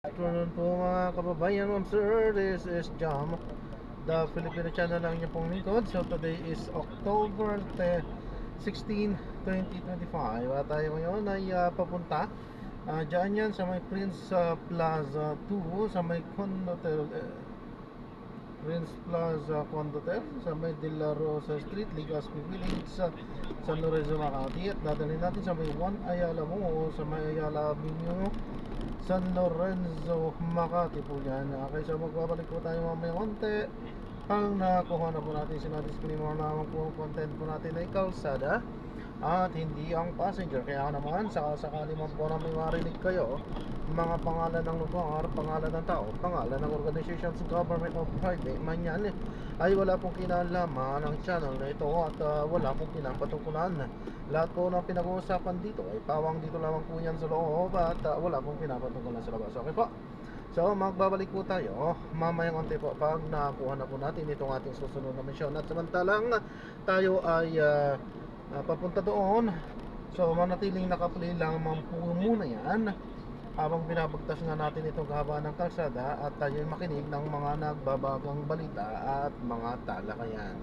Afternoon po mga kababayan, ma'am sir. This is Jam, the Filipino channel lang niyo pong lingkod. So today is October 16, 2025. At tayo ngayon ay papunta dyan yan sa may Prince Plaza 2, sa may Condotel, Prince Plaza Condotel, sa may De La Rosa Street, Legazpi Village, sa San Lorenzo, Makati. At dadalhin natin sa may 1 Ayala Mall, sa may Ayala Avenue, San Lorenzo, Makati po yan. Okay, so magbabalik po tayo mamaya konti. Ang nakuha na po natin, sinadisclaimer naman po ang content po natin ay kalsada at hindi ang passenger. Kaya naman, sakali man po na may marinig kayo, mga pangalan ng lugar, pangalan ng tao, pangalan ng organizations, government o private man yan, ay wala pong kinalaman ng channel na ito at wala pong pinapatukulan. Lahat po ng pinag-uusapan dito ay pawang dito lamang po yan sa loob at wala pong pinapatukulan sa labas. Okay po? So magbabalik po tayo mamayang konti po pag nakakuha na po natin itong ating susunod na misyon. At samantalang tayo ay papunta doon, so manatiling nakaplay lang po muna yan habang binabagtas nga natin itong haba ng kalsada at tayo makinig ng mga nagbabagang balita at mga talakayan.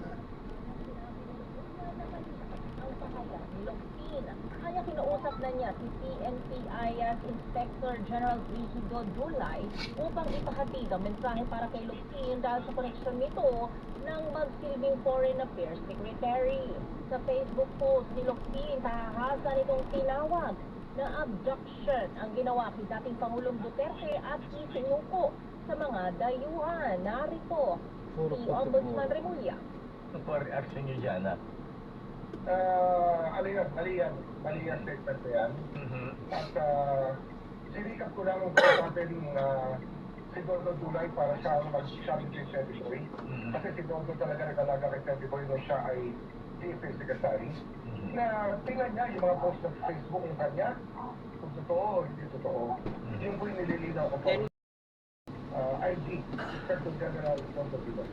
Kaya kinausap na niya si PNP-IAS Inspector General Rigido Dulay upang ipahatid ang mensahe para kay Lupin dahil sa koneksyon nito ng magsilbing Foreign Affairs Secretary. Sa Facebook post ni Lupin, tahasa nitong tinawag na abduction ang ginawa kay dating Pangulong Duterte at isinuko sa mga dayuhan. Narito si Ombudsman Remulla. Ano po reaction niyo dyan, ha? Mali yan statement na yan. At sinikap ko lang kung natin si Dodo Dulay para siya ang mag-sabi kay Teddy Boy. Kasi si Dodo talaga nagalaga kay Teddy Boy nung siya ay DFA Secretary. Na tingnan niya yung mga post sa Facebook ng kanya, kung totoo o hindi totoo. Yung po yung nililinaw ko po. IG, Inspector General Dodo Dulay.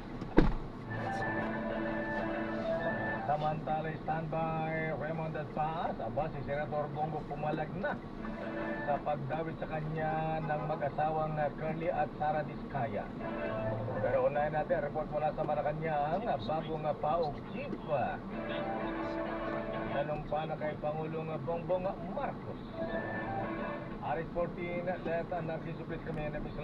Samantala, standby Raymond at Paas, aba si Senator Bongo pumalag na sa pagdawit sa kanya ng mag-asawang Curly at Sara Diskaya. Pero unahin natin, report mula sa Malacanang, bagong paog chief. Nanumpa na kay Pangulong Bongbong Marcos. Aris 14, let nag-disuplit kami na Miss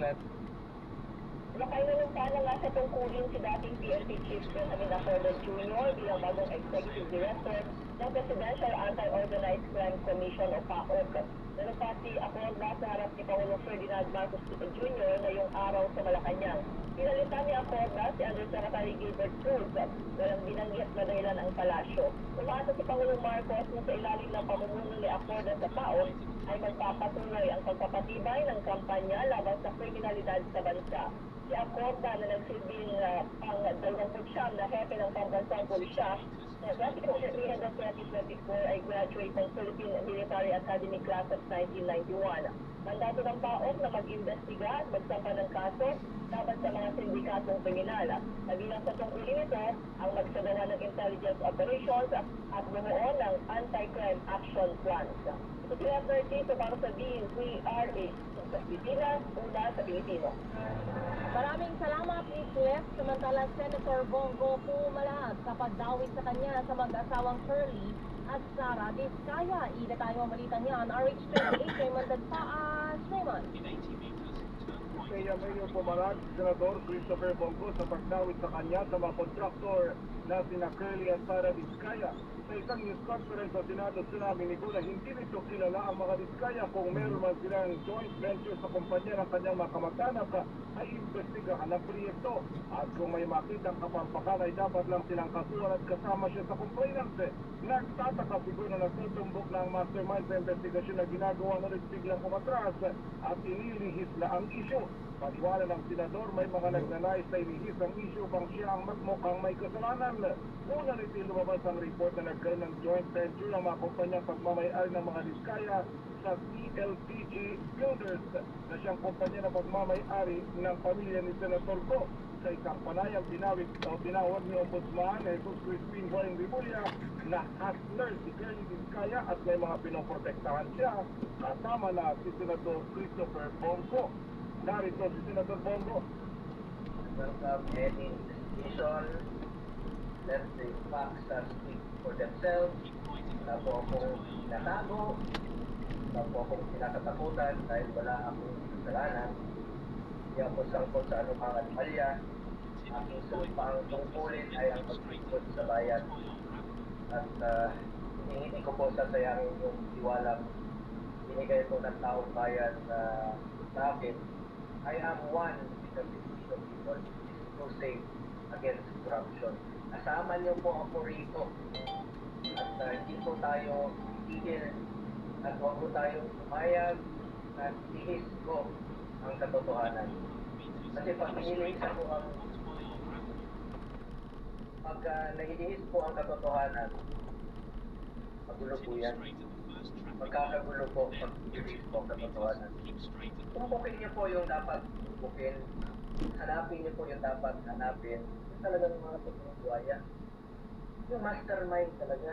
Nakainanumpa na nga sa tungkulin si dating PNP Chief Benjamin Acordo Jr. bilang bagong Executive Director ng Presidential Anti-Organized Crime Commission o PAOC. Nanumpa si Acordo sa harap ni Pangulong Ferdinand Marcos Jr. ngayong araw sa Malacanang. Pinalitan ni Acordo si Undersecretary Gilbert Cruz, walang binanggit na dahilan ang palasyo. Umaasa si Pangulong Marcos na sa ilalim ng pamumuno ni Acordo sa PAOC ay magpapatuloy ang pagpapatibay ng kampanya laban sa kriminalidad sa bansa. Si Acorda na nagsilbing pang-29 na hepe ng pambansang pulisya na graduate ng 2024 ay graduate ng Philippine Military Academy Class of 1991. Mandato ng PAOK na mag-imbestiga at magsampa ng kaso dapat sa mga sindikatong kriminal. Kabilang sa tungkulin ito ang magsagawa ng intelligence operations at bumuo ng anti-crime action plans. Ito si F30 para sa DZRA. Sa Pilipinas, una sa Pilipino. Maraming salamat, Miss Lef. Samantala, Senator Bongo pumalag sa pagdawit sa kanya sa mag-asawang Curly at Sara Diskaya. Ina tayo ang balitang yan. RH38, Raymond Paas. Raymond. Kaya ngayon pumalag si Senador Christopher Bongo sa pagdawit sa kanya sa mga kontraktor na sina Curly at Sara Diskaya. Sa isang news conference sa Senado, sinabi ni Gula, hindi nito kilala ang mga Diskaya kung meron man silang joint venture sa kumpanya ng kanyang mga kamag-anak ay imbestigahan ang proyekto. At kung may makitang kapampakan ay dapat lang silang kasuhan at kasama siya sa complainant. Nagtataka siguro na nagtutumbok ng mastermind sa investigasyon na ginagawa na rin biglang umatras at inilihis na ang issue. Paniwala ng senador, may mga nagnanais na ilihis ang issue bang siya ang magmukhang may kasalanan. Una nito lumabas ang report na nagkaroon ng joint venture ng mga kumpanyang pagmamayari ng mga Diskaya sa CLPG Builders na siyang kumpanya na pagmamayari ng pamilya ni Senator Go. Sa isang panayang tinawag ni Ombudsman Jesus Crispin Boyeng Rimulya na hustler si Curly Diskaya at may mga pinoprotektahan siya kasama na si Senator Christopher Bongo. Narito si Senator Bongo. Welcome any investigation. Let the facts speak for themselves. Wala po akong tinatago. Wala po akong kinakatakutan dahil wala akong kasalanan. Hindi ako sangkot sa anumang anomalya. Aking sumpang tungkulin ay ang paglingkod sa bayan. At hindi ko po sasayangin yung tiwalang binigay po ng taong bayan sa akin. I am one with the Filipino people. This is crusade against corruption. Kasama niyo po ako rito. At hindi po tayo titigil at huwag po tayong umayag at ihis ko ang katotohanan. Kasi pag nililisa po ang pag nahihis po ang katotohanan, magulo po yan. Magkakagulo po pag nililisa po ang katotohanan. Tumpukin niyo po yung dapat tumpukin. Hanapin niyo po yung dapat hanapin. Yung talagang mga totoong buhaya. Yung mastermind talaga.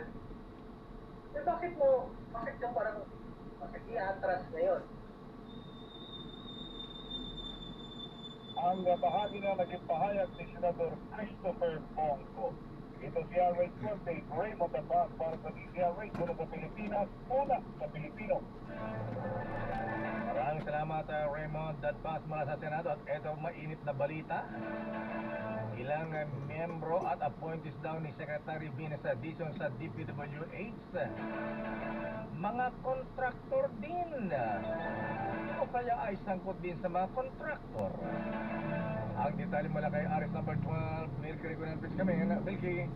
Eh bakit ka parang, bakit i-atras ngayon? Ang bahagi na naging pahayag ni Senador Christopher Bongo. Ito si R.A. Corte, Raymond Abad para sa DZRH sa Pilipinas, una sa Pilipino. Maraming salamat, Raymond Dadbas mula sa Senado. At ito mainit na balita. Ilang miyembro at appointees daw ni Secretary Venus Dizon sa DPWH. Mga kontraktor din. O kaya ay sangkot din sa mga kontraktor. Ang detalye mula kay Aris number 12, Milky Regunan kami. Milky.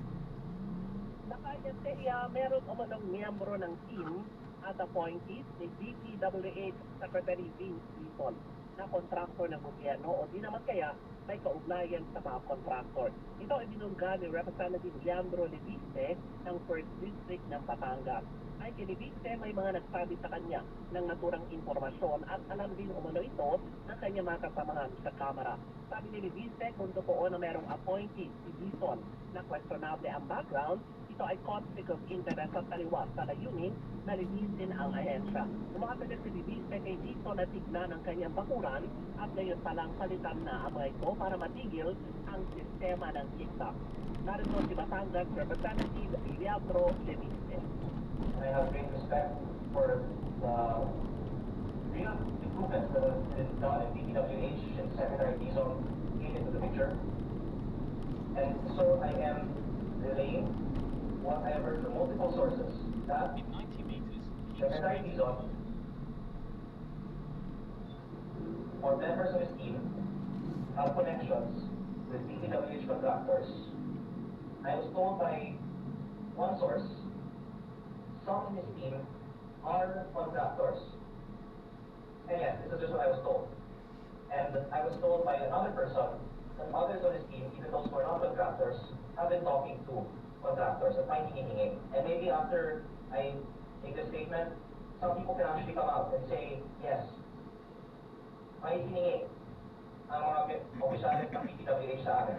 Nakaya meron umanong miyembro ng team at appointees ni DPWH Secretary Vince Dizon na kontraktor ng gobyerno o di naman kaya may kaugnayan sa mga kontraktor. Ito ay binungga ni Representative Leandro Leviste ng 1st District ng Batangas. Ay kay Leviste may mga nagsabi sa kanya ng naturang impormasyon at alam din umano ito ng kanyang mga kasamahan sa Kamara. Sabi ni Leviste kung totoo na merong appointee si Dizon na questionable ang background, ito ay conflict of interest at taliwas sa layunin na linisin ang ahensya. Umakapit si Leviste kay Dizon na tignan ang kanyang bakuran at ngayon palang palitan na ang mga ito para matigil ang sistema ng TikTok. Narito si Batangas Representative Leandro Leviste. I have great respect for the real improvements that have been done in DPWH and Secretary Dizon came into the picture. And so I am relaying what I have heard from multiple sources that Secretary Dizon or members of his team have connections with DPWH contractors. I was told by one source some in his team are contractors. And yes, this is just what I was told. And I was told by another person that others on his team, even those who are not contractors, have been talking to contractors at my hinihingi. And maybe after I make this statement, some people can actually come out and say, yes, may hinihingi ang mga opisyalis ng PTWH sa amin.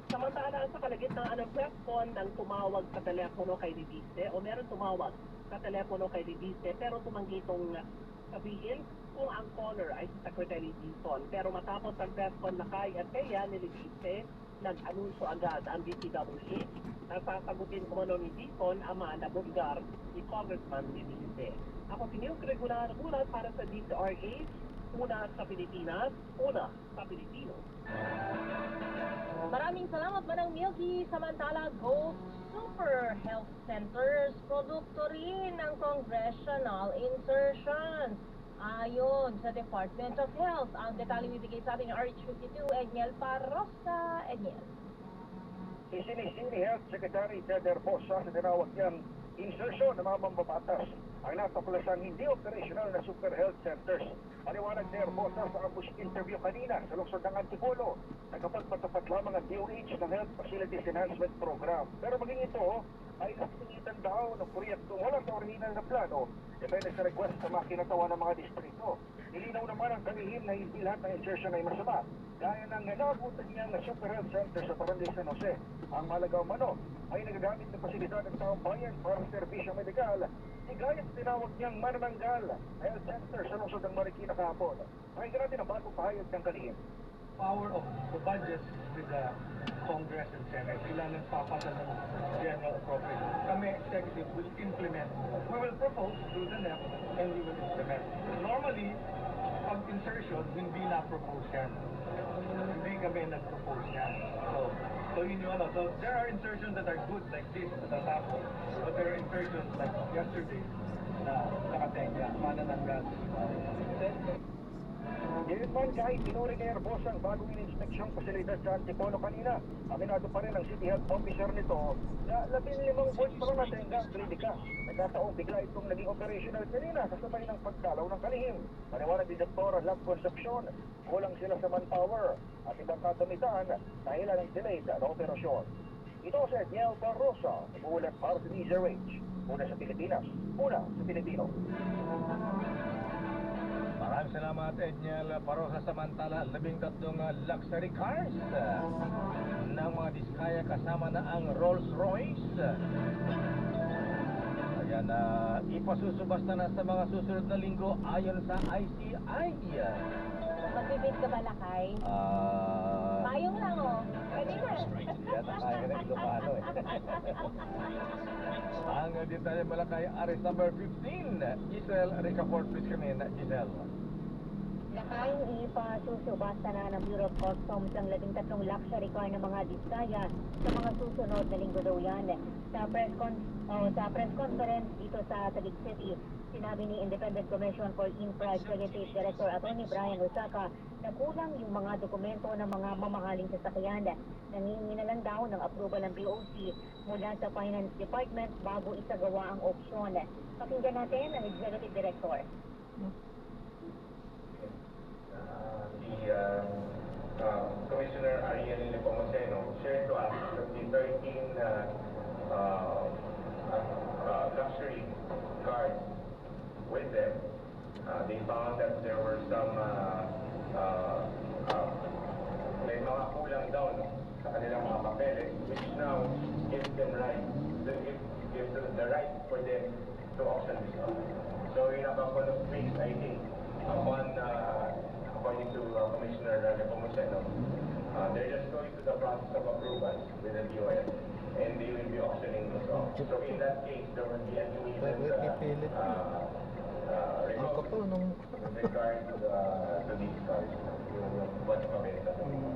Samantala sa kalagitnaan ng press con nang tumawag sa telepono kay Leviste o meron tumawag sa telepono kay Leviste pero tumanggi itong sabihin kung ang caller ay si Secretary Dizon. Pero matapos ang press con na kaya ni Leviste, nag-anunsyo agad ang DPWH na sasagutin kumano ni Dizon ang mga nabulgar ni Congressman Leviste. Ako si Milky Regunan ulat para sa DZRH, una sa Pilipinas, una sa Pilipino. Maraming salamat Manang Milky. Samantala, Ghost Super Health Centers, produkto rin ng congressional insertions. Ayon sa Department of Health, ang detalye bibigay sa ating RH52, Edniel Parrosa. Edniel. Isinisini Health Secretary Ted Herbosa sa tinawag niyang insertion ng mga mambabatas ang natuklasan hindi operational na super health centers. Paliwanag ni Herbosa sa ambush interview kanina sa lungsod ng Antipolo na kapag matapat lamang ang DOH ng Health Facilities Enhancement Program. Pero maging ito ay nasingitan daw ng proyektong wala sa orihinal na plano depende sa request sa mga kinatawa ng mga distrito. Nilinaw naman ang kalihim na hindi lahat ng insertion ay masama. Gaya ng nanabutan niya na super health center sa Barangay San Jose. Ang malagaw mano ay nagagamit ng pasilidad ng taong bayan para sa serbisyong medikal Si Gayas tinawag niyang manananggal. Health Center sa lungsod ng Marikina kahapon. Pakinggan natin ang bagong pahayag ng kalihim. Power of the budget with the Congress and Senate. Sila nagpapadala ng general appropriation. Kami, executive, will implement. We will propose through the NEP and we will implement. Normally, pag insertion, hindi na-propose yan. Hindi kami nag-propose yan. So yun yung ano. So there are insertions that are good like this, natatapos. But there are insertions like yesterday na nakatengya, manananggal. Ngayon man kahit pinuri ni Airbus ang bagong in-inspeksyong pasilidad sa Antipolo kanina, aminado pa rin ang City Health Officer nito na 15 volts pa lang natin ang klinika. Nagkataong bigla itong naging operational kanina kasabay ng pagdalaw ng kalihim. Paniwanag ni Dr. Lab Concepcion, kulang sila sa manpower at ibang kagamitan dahil ng delayed na operasyon. Ito si Edniel Barrosa, umuulat para sa DZRH. Una sa Pilipinas, una sa Pilipino. Maraming salamat, Edniel Parosa. Samantala, 13 luxury cars ng mga Diskaya kasama na ang Rolls-Royce. Ayan, ipasusubasta na sa mga susunod na linggo ayon sa ICI. Magbibid ka ba, Lakay? Payong lang, oh. Pwede na. Yan ang kaya ng Ilocano eh. Ang detalye Malakay, arrest number 15. Giselle Ricafort, please come in. Giselle. Lakay, ipasusubasta na ng Bureau of Customs ang 13 luxury car ng mga Diskaya sa mga susunod na linggo daw yan. Sa press conference dito sa Taguig City, sinabi ni Independent Commission for Infra Executive Director Atty. Brian Osaka na kulang yung mga dokumento ng mga mamahaling sasakyan. Nangingi na lang daw ng approval ng BOC mula sa Finance Department bago isagawa ang auction. Pakinggan natin ang Executive Director. Commissioner Ariel Nepomuceno shared to us that the 13 luxury cars with them, they found that there were some may mga kulang daw sa kanilang mga papeles, which now gives them gives the right for them to auction this car. So in a couple of weeks, I think, according to Commissioner Nepomuceno, they're just going through the process of approval with the DOS, and they will be auctioning this off. So in that case, there will be an immediate recovery with regard to these cars. Yung what pabenta sa mga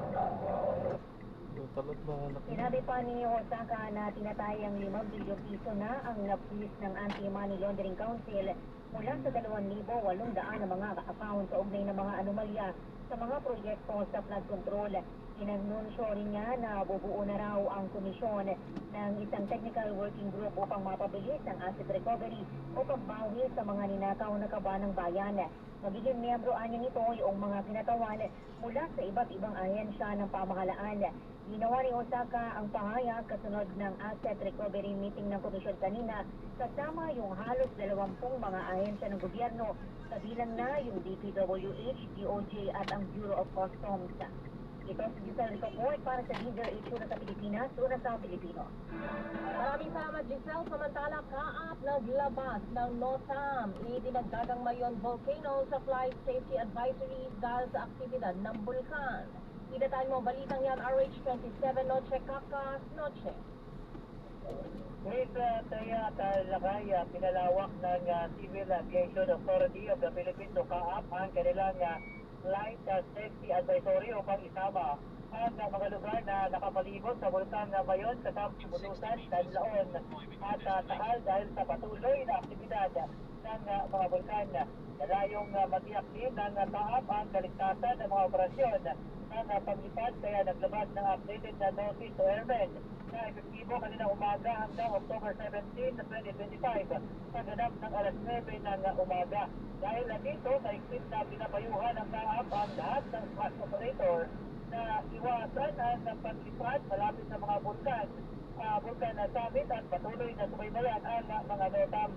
Sinabi pa ni Osaka na tinatay ang 5 bilyong piso na ang napulis ng Anti-Money Laundering Council mula sa 2,800 na mga account sa ugnay ng mga anomalya sa mga proyekto sa flood control. Inanunsyo rin niya na bubuo na raw ang komisyon ng isang technical working group upang mapabilis ang asset recovery o pagbawi sa mga ninakaw na kaba ng bayan. Magiging miyembro niya nito yung mga kinatawan mula sa iba't ibang ahensya ng pamahalaan. Ginawa ni Osaka ang pahayag kasunod ng asset recovery meeting ng komisyon kanina kasama yung halos 20 mga ahensya ng gobyerno, kabilang na yung DPWH, DOJ at ang Bureau of Customs. Ito si Giselle Ricafort para sa DZRH una sa Pilipinas, una sa Pilipino. Maraming salamat, Giselle. Samantala, kaap naglabas ng NOTAM. Idinagdag ang Mayon Volcano sa Flight Safety Advisories dahil sa aktibidad ng bulkan. Idatayin mo ang balitang yan, RH27 Noche Kakas Noche. Ngayon sa Lakay, pinalawak ng Civil Aviation Authority of the Philippines o CAAP ang kanilang Flight Safety Advisory upang isama ang mga lugar na nakapalibot sa bulkan Mayon, kasama Butusan, Tanlaon at Taal dahil sa patuloy na aktibidad ng mga bulkan. Nalayong matiyak din ng CAAP ang kaligtasan ng mga operasyon ng paglipad, kaya naglabas ng updated na notice to airmen na epektibo kanina umaga hanggang October 17, 2025 sa ganap ng alas 9 ng umaga. Dahil dito, naiklit na pinapayuhan ng CAAP ang lahat ng flight operator na iwasan ang paglipad malapit sa mga bulkan na summit at patuloy na subaybayan ang mga NOTAM.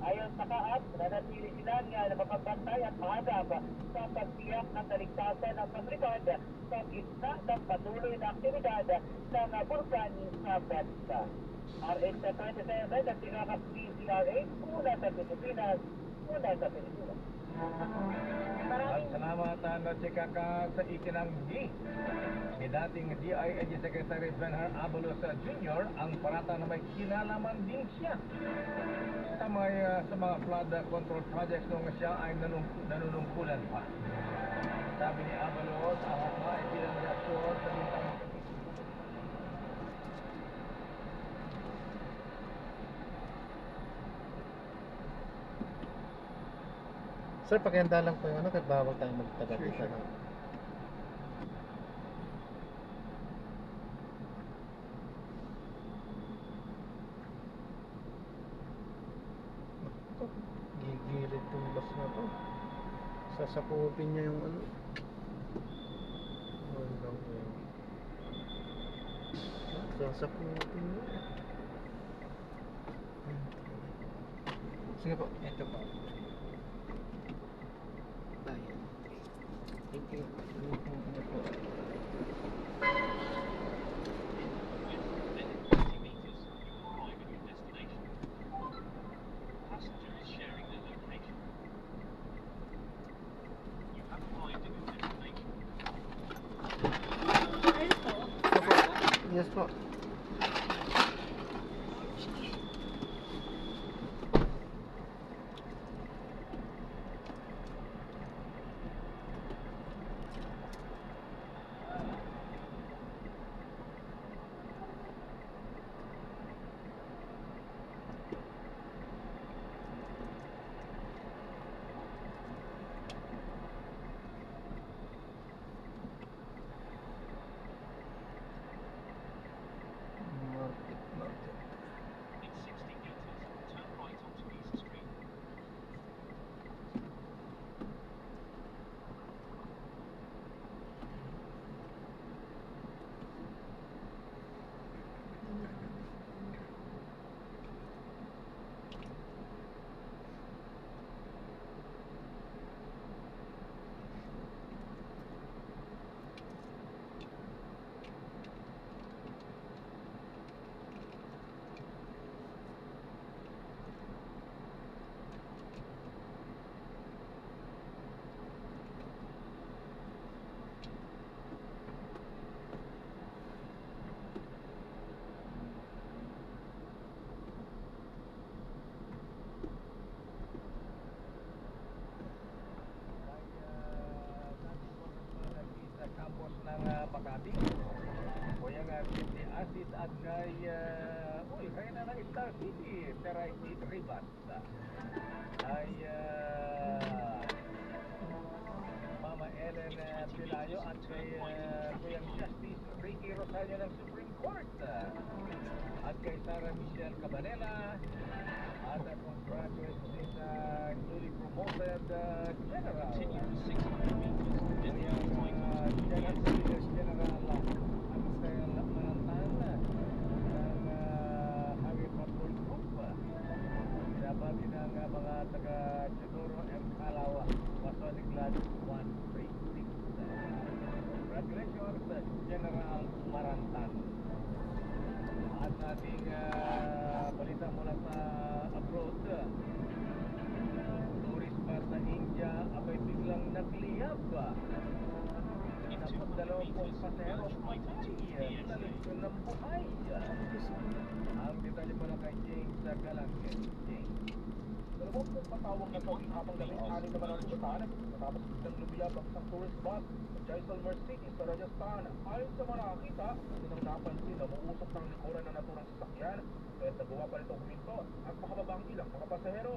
Ayon sa CAAP, nanatili silang napapagbantay at mahagap sa pagtiyak ng kaligtasan ng paglipad sa gitna ng patuloy na aktibidad ng bulkan sa bansa. RH27 at sinakap DCRH, una sa Pilipinas, una sa Pilipinas. At salamatan na si Kaka sa ikinanggi ni dating DILG Secretary Benhar Abalos Jr. ang parata na may kinalaman din siya sa mga flood control projects nung siya ay nanunungkulan pa. Sabi ni Abalos, ang hapa ay bilang reaksyon sa bintang Sir, pakihanda lang po yung ano, kaya bawal tayong magtaga-isa na. Gigilid tong bus na to. Sasakupin niya yung ano. Walang yun. Sasakupin niya. Sige po, ito po. Thank you. Yes po. Makati. O yung City Acid at kay kaya na ng Star City, Teray Ribas. Ay Mama Ellen Pilayo at kay Kuyang Justice Ricky Rosario ng Supreme Court. At kay Sarah Michelle Cabanela. At congratulations sa newly promoted General. General Ansel Manantana ng Highway Patrol Group. Pinabati ng mga taga-Chidoro M. Calawa, Masonic Lodge 136. Congratulations, General Marantan. At ating balita mula sa abroad, tourist pa sa India abay biglang nagliyab. Napag 20 pasahero patay, talikon ng buhay. Ang detalye pala kay James Galangin. James. Dalawang patawang na tawag habang galing-ani naman ang resultan matapos biglang lumiyab ang isang tourist bus sa Jaisalmer City sa Rajasthan. Ayon sa mga nakakita, nilang napansin na umuusok ng likuran na naturang sasakyan kaya nagawa pa nito huminto at makababa ang ilang mga pasahero.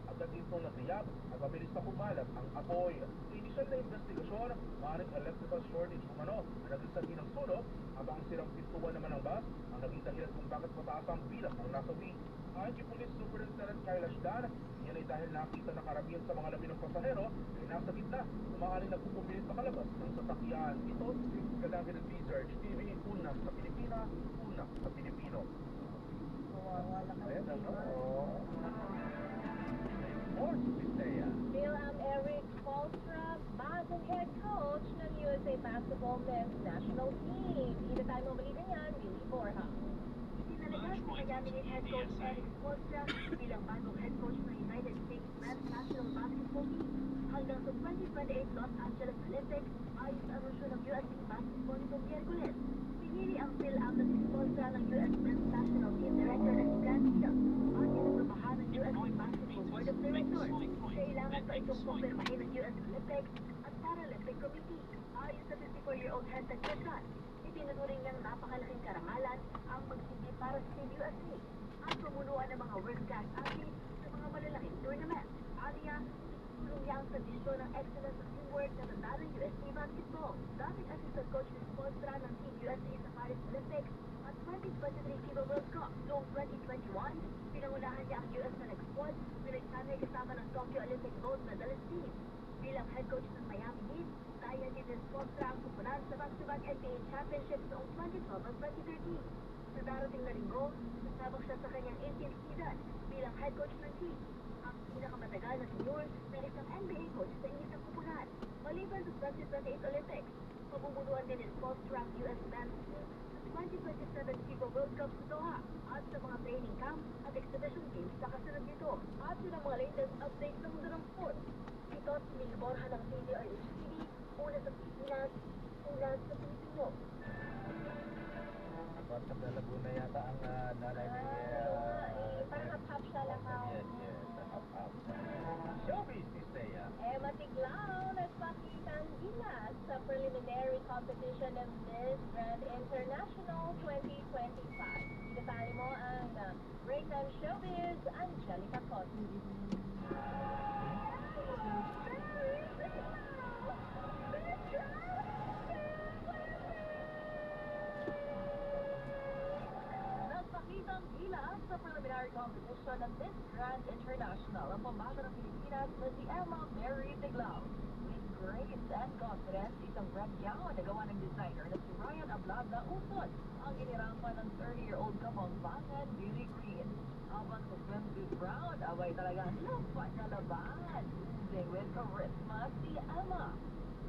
Agad dito nagliyab at mabilis na kumalat ang apoy. Sa inisyal na investigasyon, maaaring electrical shortage umano na naging sanhi ng sunog habang ang sirang pintuan naman ng bus ang naging dahilan kung bakit mataas ang bilang ng nasawi. Ayon kay Police Superintendent Kailash Dan, yan ay dahil nakita na karamihan sa mga labi ng pasahero ay nasa gitna kung maaaring nagpupumilit sa kalabas ng sasakyan. Ito, Galangin at Research TV, una sa Pilipinas, una sa Pilipino. Bill Eric Polstra, bagong head coach ng USA Basketball Men's National Team. Hindi tayo mabalitan yan, Billy Borja. Pinayagan si Miami Heat head coach Eric Spoelstra bilang bagong head coach ng United States Men's National Basketball Team. Hanggang sa 2028 Los Angeles Olympics, ayos sa anunsyo ng US Team Basketball nitong Miyerkules. Pinili ang fill-out na si Spoelstra ng US Men's National Team Director na si Grant Hill at inutubahan ng US Team Basketball Board of Directors. Kailangan pa itong kumpirmahin ng US Olympics at Paralympic Committee. Ayos sa 54-year-old head technician, itinuturing niyang napakalaking karangalan ang magsindi para sa Team USA at pumunuan ng mga world-class athletes sa mga malalaking tournament. Aniya, itutulong niya ang tradisyon ng excellence of teamwork na tanda ng USA Basketball. Dating assistant coach ni Spoelstra ng Team USA sa Paris Olympics at 2023 FIBA World Cup. Noong 2021, pinangunahan niya ang US na nag-squad bilang sanay kasama ng Tokyo Olympic gold medalist team. Bilang head coach ng Miami Heat, kaya din ni Spoelstra ang kupunan sa back-to-back NBA championships noong 2012 at 2013. Sa darating na linggo, sasabak siya sa kanyang 18th season bilang head coach ng Heat, ang pinakamatagal na tenure na isang NBA coach sa isang kupunan. Maliban sa 2028 Olympics, pabumunuan din ni Spoelstra ang US men's team sa 2027 FIBA World Cup sa Doha at sa mga training camp at exhibition games sa kasunod nito. At yun ang mga latest updates ng mundo ng sport. Ito si Mil Borja ng CDRH TV, una sa Pilipinas, una sa Pilipino. Parang sa Laguna yata ang nanay ni... Parang hap-hap siya lang ako. Yes, hap-hap. Showbiz ni Thea. Emma Tiglao nagpakita ang gilas sa preliminary competition ng Miss Grand International 2025. Detalye mo ang Break Time Showbiz, Angelica Cosme. Nagpakitang gilas sa preliminary competition ng Miss Grand International ang pambata ng Pilipinas na si Emma Mary Tiglao. With grace and confidence, isang red gown na gawa ng designer na si Ryan Ablada Uson ang inirapan ng 30-year-old Kapampangan Beauty Queen. Habang sa swimsuit round, abay talagang laban na laban. Sing with charisma si Emma.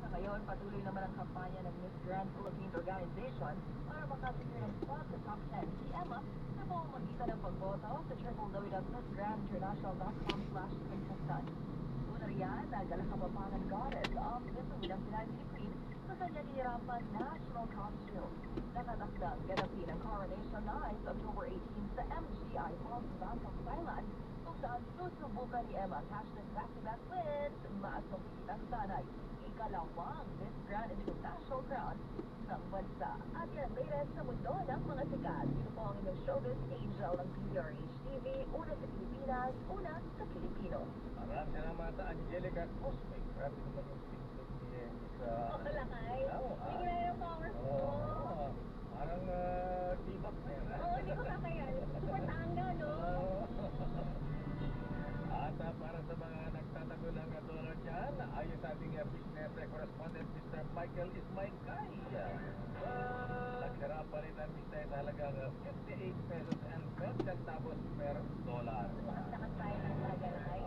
Sa ngayon, patuloy naman ang kampanya ng Miss Grand Philippines Organization para makasecure ng spot sa top 10 si Emma sa pamamagitan ng pagboto sa www.missgrandinternational.com/contestant. Una riyan, nagala Kapampangan Goddess ang Miss Beauty Queen sa kanyang hinirapan national costume. Nakatakdang ganapin ang Coronation Night October 18 sa MGI Hall sa Bangkok, Thailand, kung saan susubukan ni Emma ang hashtag back-to-back wins, mas makikita sa sanay ikalawang Miss Grand International crown ng bansa. At yan, latest sa mundo ng mga sikat. Ito po ang inyong showbiz angel ng PRH TV, una sa Pilipinas, una sa Pilipino. Maraming salamat sa Angelica Cosme. Grabe naman yung pinto niya sa... Malakay. Hindi na yung powers ko. Parang tibak na yan. Oo, hindi ko kakayan. Super tanga, no? At para sa mga nagtatago ng dollar dyan, ayon sa ating business correspondent, Mr. Michael Ismaykay. Nagsara pa rin ang business sa halagang 58 pesos and 10 centavos per dollar. Takas tayo ng talagalay.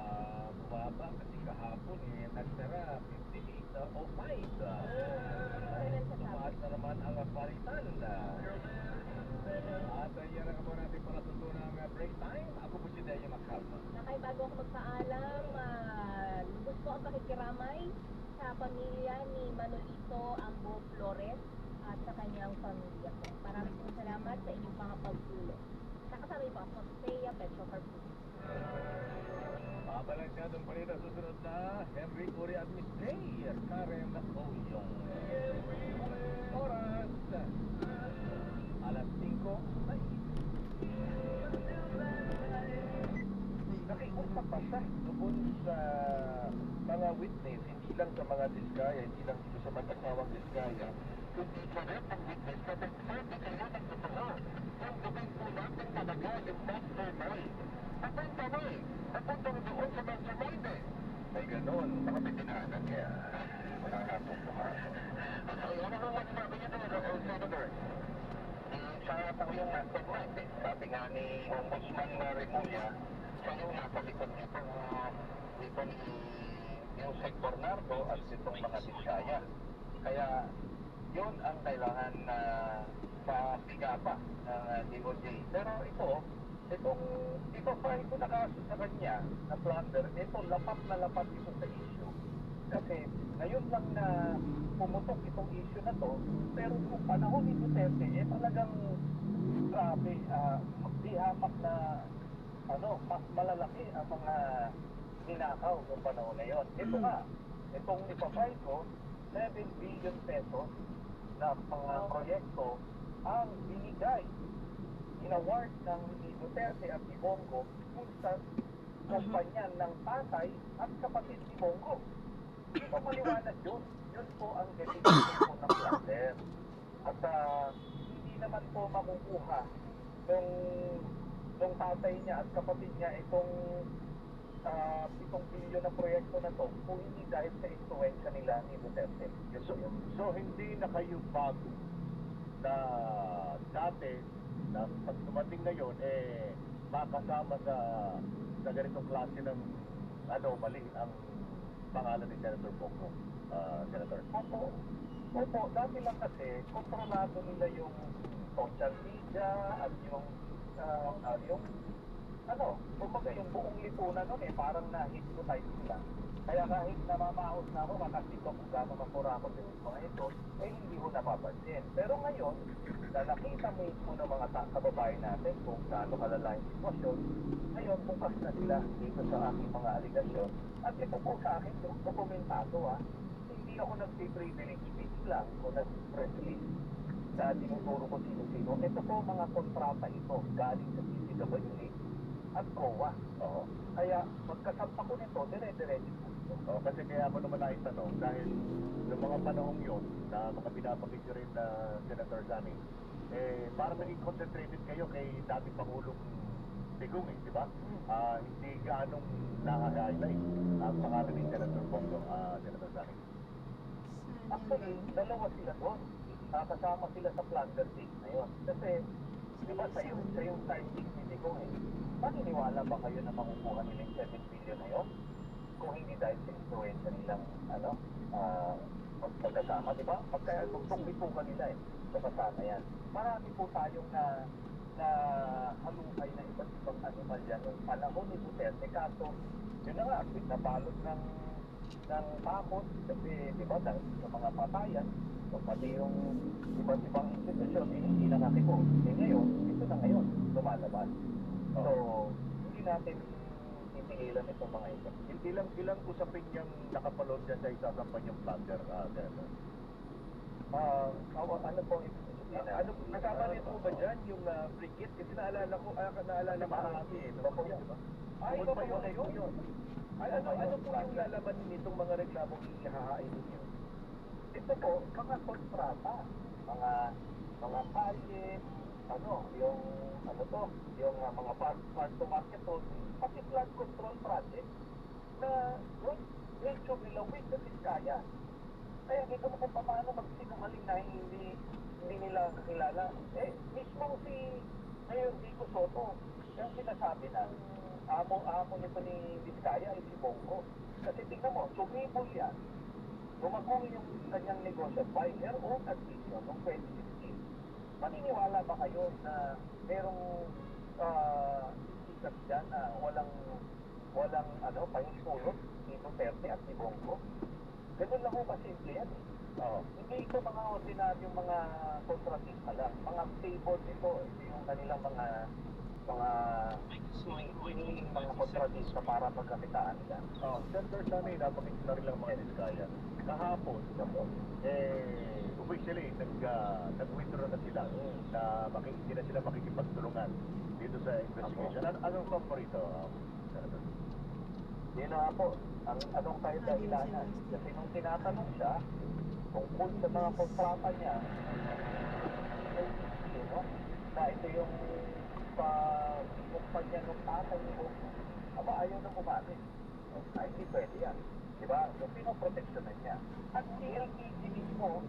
Bumaba kasi kahapon nagsara 58.05. Tumaas na naman ang palitan. At yan ang muna natin para tutunan ng break time. Ako po si Daya Makalma. Nakay bago ako magpaalam, lubos ko ang pakikiramay sa pamilya ni Manolito Ambo Flores at sa kanyang pamilya po. Maraming po salamat sa inyong mga pagtulong. Nakasama po ako sa Thea Petro Carpus. Mabalansyadong balita susunod na Henry Uri at Miss Day, Karen Oyong. Oras, alas 5 na Nakiusap pa siya doon sa mga witness, hindi lang sa mga diskaya, hindi lang dito sa mag-asawang diskaya, kundi sa rin ang witness na nagsabi kayo ng totoo kung gawin po natin talaga yung Master Mike. Papunta mo papuntang doon sa Master Mike May ganon, baka may tinaanan niya. Wala nga pong pumasok. Ano nga masasabi niya doon, Old Senator? Siya po yung Master Mike Sabi nga ni Ombudsman Remulla, siya yung nasa likod nito yung sektor narco at itong mga diskaya. Kaya yun ang kailangan na mapapiga pa ng DOJ. Pero itong ipapahid ko na kaso sa kanya na plunder, ito lapat na lapat ito sa issue. Kasi ngayon lang na pumutok itong issue na to, pero kung panahon ni Duterte, talagang grabe, di hamak na mas malalaki ang mga ninakaw noong panahon na yon. Ito nga, itong ipapahid ko, 7 billion pesos na mga proyekto ang binigay, inaward ng ni Duterte at ni Bongo kung sa kumpanya ng tatay at kapatid ni Bongo. Ito maliwanag yun. Yun po ang definition po ng plunder. At hindi naman po makukuha nung tatay niya at kapatid niya itong bilyon na proyekto na to kung hindi dahil sa influensya nila ni Duterte. So hindi na kayo bago na dati na pag dumating na yun, makasama sa ganitong klase ng mali ang pangalan ni Senator Bongo, Senator? Opo, dati lang kasi kontrolado nila yung social media at yung kumbaga yung buong lipunan nun parang na-hypnotize nila. Kaya kahit namamahos na ako, makasito kung gano'n makurakot yung mga ito, hindi ko napapansin. Pero ngayon, na nakita mismo ng mga kababayan natin kung gaano kalala yung sitwasyon, ngayon bukas na sila dito sa aking mga aligasyon. At ito po sa akin, dokumentado hindi ako nag-privilege speech lang o nag-press release na tinuturo ko sino-sino. Ito po mga kontrata ito galing sa DPWH at COA. Kaya pagkasampa ko nito, dire-diretso po ito. Kasi kaya ako naman naitanong dahil ng mga panahong yon na mga pinapakit nyo rin na Senator Zani, parang naging concentrated kayo kay dating Pangulong Digong, di ba? Hindi gaanong nakaka-highlight ang pangalan ni Senator Bongo, Senator Zani. Actually, dalawa sila doon. Kasama sila sa plunder team na yun. Kasi, di ba sa yung sidekick ni Digong maniniwala ba kayo na makukuha nila yung 7 billion na yun? Kung hindi dahil sa influensya nilang pagkasama, di ba? Pagkaya tungtong-bitukan nila sa kasama yan. Marami po tayong na halukay na iba't ibang animal yan ng panahon ni Duterte. Kaso, yun na nga, nabalot ng takot kasi, di ba, dahil sa mga patayan, pati yung iba't ibang institusyon, hindi na nakiko. Ngayon, ito na ngayon, lumalabas. So, hindi natin titigilan itong mga ito. Ilang usapin niyang nakapalod dyan sa isasampan yung plunder, Senator? Ano po, Kasama rin po ba dyan yung frigate? Kasi naalala ko marami Iba po yun. Iba po yun. Ano po yung lalaman nitong mga reklamong ihahain ninyo? Ito po, mga kontrata, mga kalye, yung mga farm to market road, pati flood control project na medyo bilawin sa Vizcaya. Kaya dito mo kung paano magsinungaling na hindi nila kilala. Mismo si Mayor Vico Soto, yung sinasabi na amo nito ni Vizcaya ay si Bongo. Kasi tingnan mo, sumibol yan. Lumagong yung kanyang negosyo by her own admission noong 2016. Maniniwala ba kayo na merong sikat dyan na walang pahintulot ni Duterte at ni Bongo? Ganun lang ho kasimple yan Hindi ito mga ordinaryong mga kontratista lang. Mga stable ito yung kanilang mga kontratista para pagkakitaan nila. Senator Sani, napakita na rin lang mga Vizcaya. Kahapon, officially, nag-withdraw na sila na hindi na sila makikipagtulungan dito sa investigation. Anong top mo rito, Senator? Yun na po, anong tayo dahilanan? Kasi nung tinatanong siya, tungkol sa mga kontrata niya, na ito yung kumpanya ng tatay ni Bongo, ayaw na umamin. Hindi pwede yan. Diba? Yung pinoproteksyonan niya. At CLPG mismo,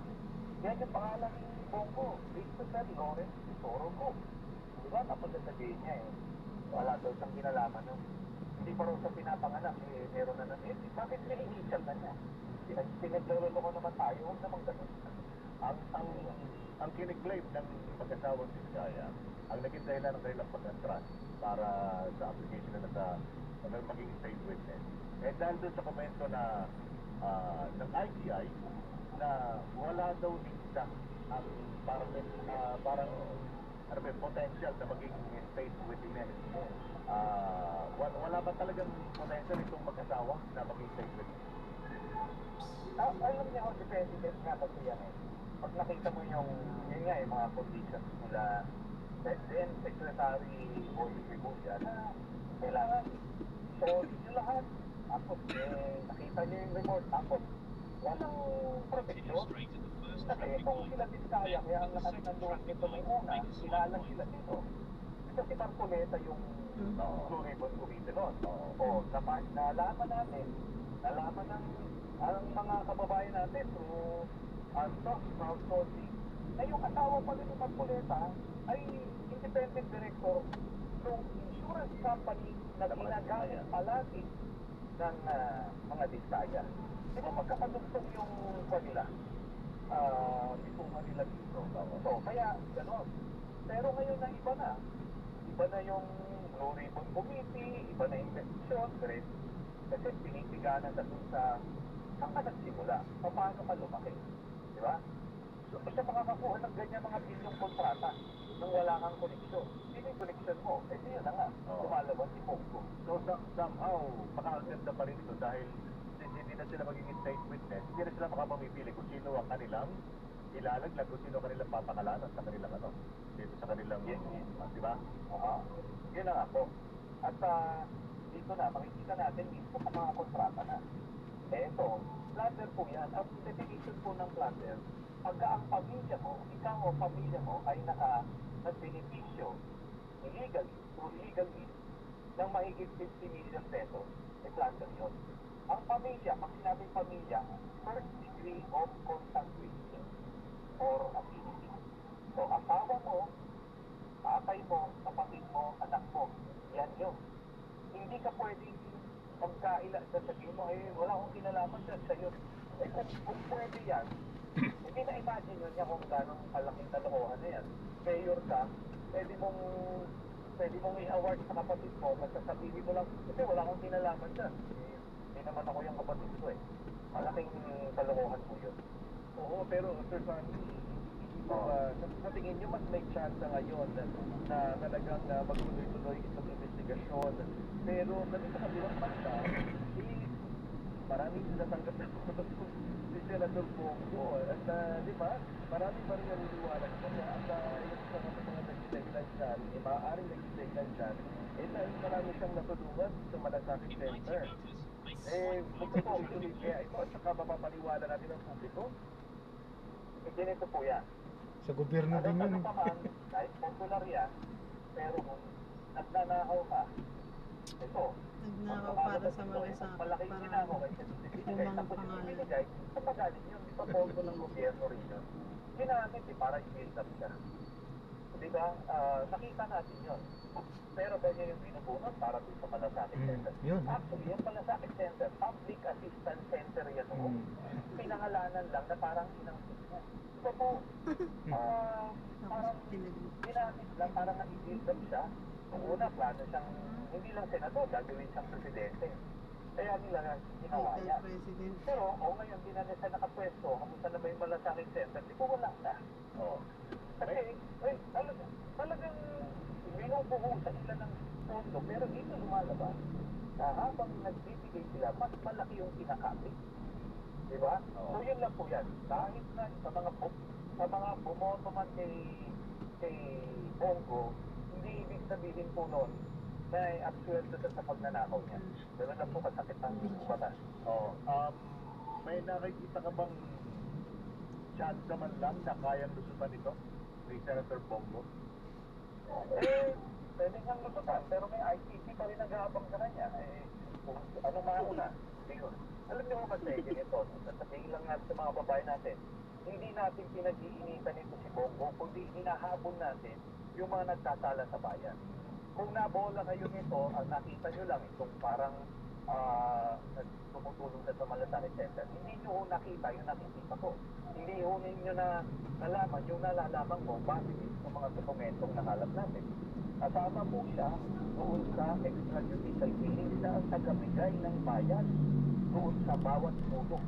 yan yung pangalan ni Bongo, Christopher Lawrence Sorogo. Diba? Tapos sasabihin niya wala daw siyang kinalaman nun. Hindi pa rin sa pinapanganak, meron na bakit may initial na niya? Pinaglaro ko naman tayo, huwag naman ganun. ang kiniklaim ng mag-asawang Diskaya, ang naging dahilan ng kanilang pag-attract para sa application na maging state witness. Eh dahil doon sa komento na ng ICI na wala daw lista ang parang ano ba, potential na maging state witness. Wala ba talagang potential itong mag-asawa na maging state witness? Alam niyo, depende din nga kasi yan eh. Pag nakita mo yung, yun nga yung mga conditions mula then Secretary Boy Tribuya na kailangan solid yung lahat. Tapos nakita niyo yung report. Tapos walang protection. Kasi kung sila Diskaya, kaya ang lakas ng luwas nito may una, sinalang sila dito. Ito si Marcoleta yung Blue Ribbon Committee nun. O, nalaman natin, nalaman ng ang mga kababayan natin through crowdsourcing na yung asawa pa rin ng Marcoleta ay independent director ng insurance company na ginagamit palagi ng mga Diskaya. Di ba magkakadugtong yung kanila? Lipungan nila dito. So, kaya gano'n. Pero ngayon na iba na. Iba na yung Blue Ribbon Committee, iba na yung investigation, kasi pinitiganan na dun sa saan ka nagsimula? Paano ka lumaki? Di ba? So, siya makakakuha ng ganyan mga bilyong kontrata nung wala kang koneksyon. Sino yung koneksyon mo? Eh, yun na nga. Lumalabas si Pongo. So somehow, makakaganda pa rin ito dahil hindi na sila magiging state witness, hindi na sila makapamipili kung sino ang kanilang ilalaglag, kung sino ang kanilang papakalanan sa kanilang dito sa kanilang, di ba? Yun na nga po. At dito na, makikita natin mismo sa mga kontrata na. Ito, plunder po yan. Ang definition po ng plunder, pagka ang pamilya mo, ikaw o pamilya mo ay nag-beneficio illegally, through legal means, ng mahigit 50 million pesos, ay plunder yun. Ang pamilya, pag sinabing pamilya, first degree of consanguinity or affinity. So, asawa mo, tatay mo, kapatid mo, anak mo, yan yun. Hindi ka pwedeng sabihin mo, wala akong kinalaman dyan sa'yo. Eh, kung pwede yan, hindi na-imagine nyo niya kung gano'ng kalaking kalokohan na yan. Mayor ka, pwede mong i-award sa kapatid mo, magsasabihin mo lang, kasi wala akong kinalaman dyan. Hindi naman ako yung kapatid ko eh. Malaking kalokohan po yun. Oo, pero Sir Sandy, sa tingin nyo mas may chance ngayon na talagang magtuloy-tuloy itong investigasyon. Pero kasi sa kabilang banda, maraming sinatanggap na si Senator Bongo. At di ba, marami pa rin naniniwala ko na yung sa mga nagsidahilan dyan, maaaring nagsidahilan dyan, dahil marami siyang natulungan sa Malasakit Center. Gusto ko, kaya ito at saka mapapaniwala natin ang publiko. Ganito po yan. Sa gobyerno din yun. Ano pa man, kahit popular yan, pero kung nagnanakaw ka, ito, Nagnakaw para sa malasakit, malaking ginagawa kasi lumang pangalan. Sa pagaling yun, di ba boto ng gobyerno rin yun? Ginamit para i-build up siya. Diba, nakita natin yun. Pero ganyan yung binubunot para sa Malasakit Center. Yun. Actually, yung Malasakit Center, Public Assistance Center yan o. Pinangalanan lang na parang inangkit niya. So po, parang ginamit lang para nga i-build up siya. Kung una, plano siyang, hindi lang senador, gagawin siyang presidente. Kaya nila ginawa yan. Pero, ngayon, di na niya siya nakapwesto, kamusta na ba yung Malasakit Center? Di ko wala na. Kasi, talagang binubuhusan nila ng pondo, pero dito lumalabas na habang nagbibigay sila, mas malaki yung kinakapit. Diba? So yun lang po yan. Kahit na sa mga bumoto man kay Bongo, hindi ibig sabihin po nun na absuelto sa pagnanakaw niya. Pero lang po kasakit ang batas. May nakikita ka bang chance man lang na kayang lusutan ito ni Senator Bongo? Pwede ngang lusutan, pero may ICC pa rin nag-aabang sa kanya. Kung anong mauna? Alam niyo ba kasi ganito, sasabihin lang natin sa mga babae natin, hindi natin pinag-iinitan nito si Bongo, kundi hinahabol natin yung mga nagtatala sa bayan. Kung nabola kayo nito, nakita nyo lang itong parang tumutulong sa Malasakit Center. Hindi nyo ho nakita yung nakikita ko. Hindi ho ninyo na nalaman yung nalalaman ko base sa mga dokumentong nakalap natin. Kasama po siya doon sa extrajudicial killing na ang tagabigay ng bayan doon sa bawat puno.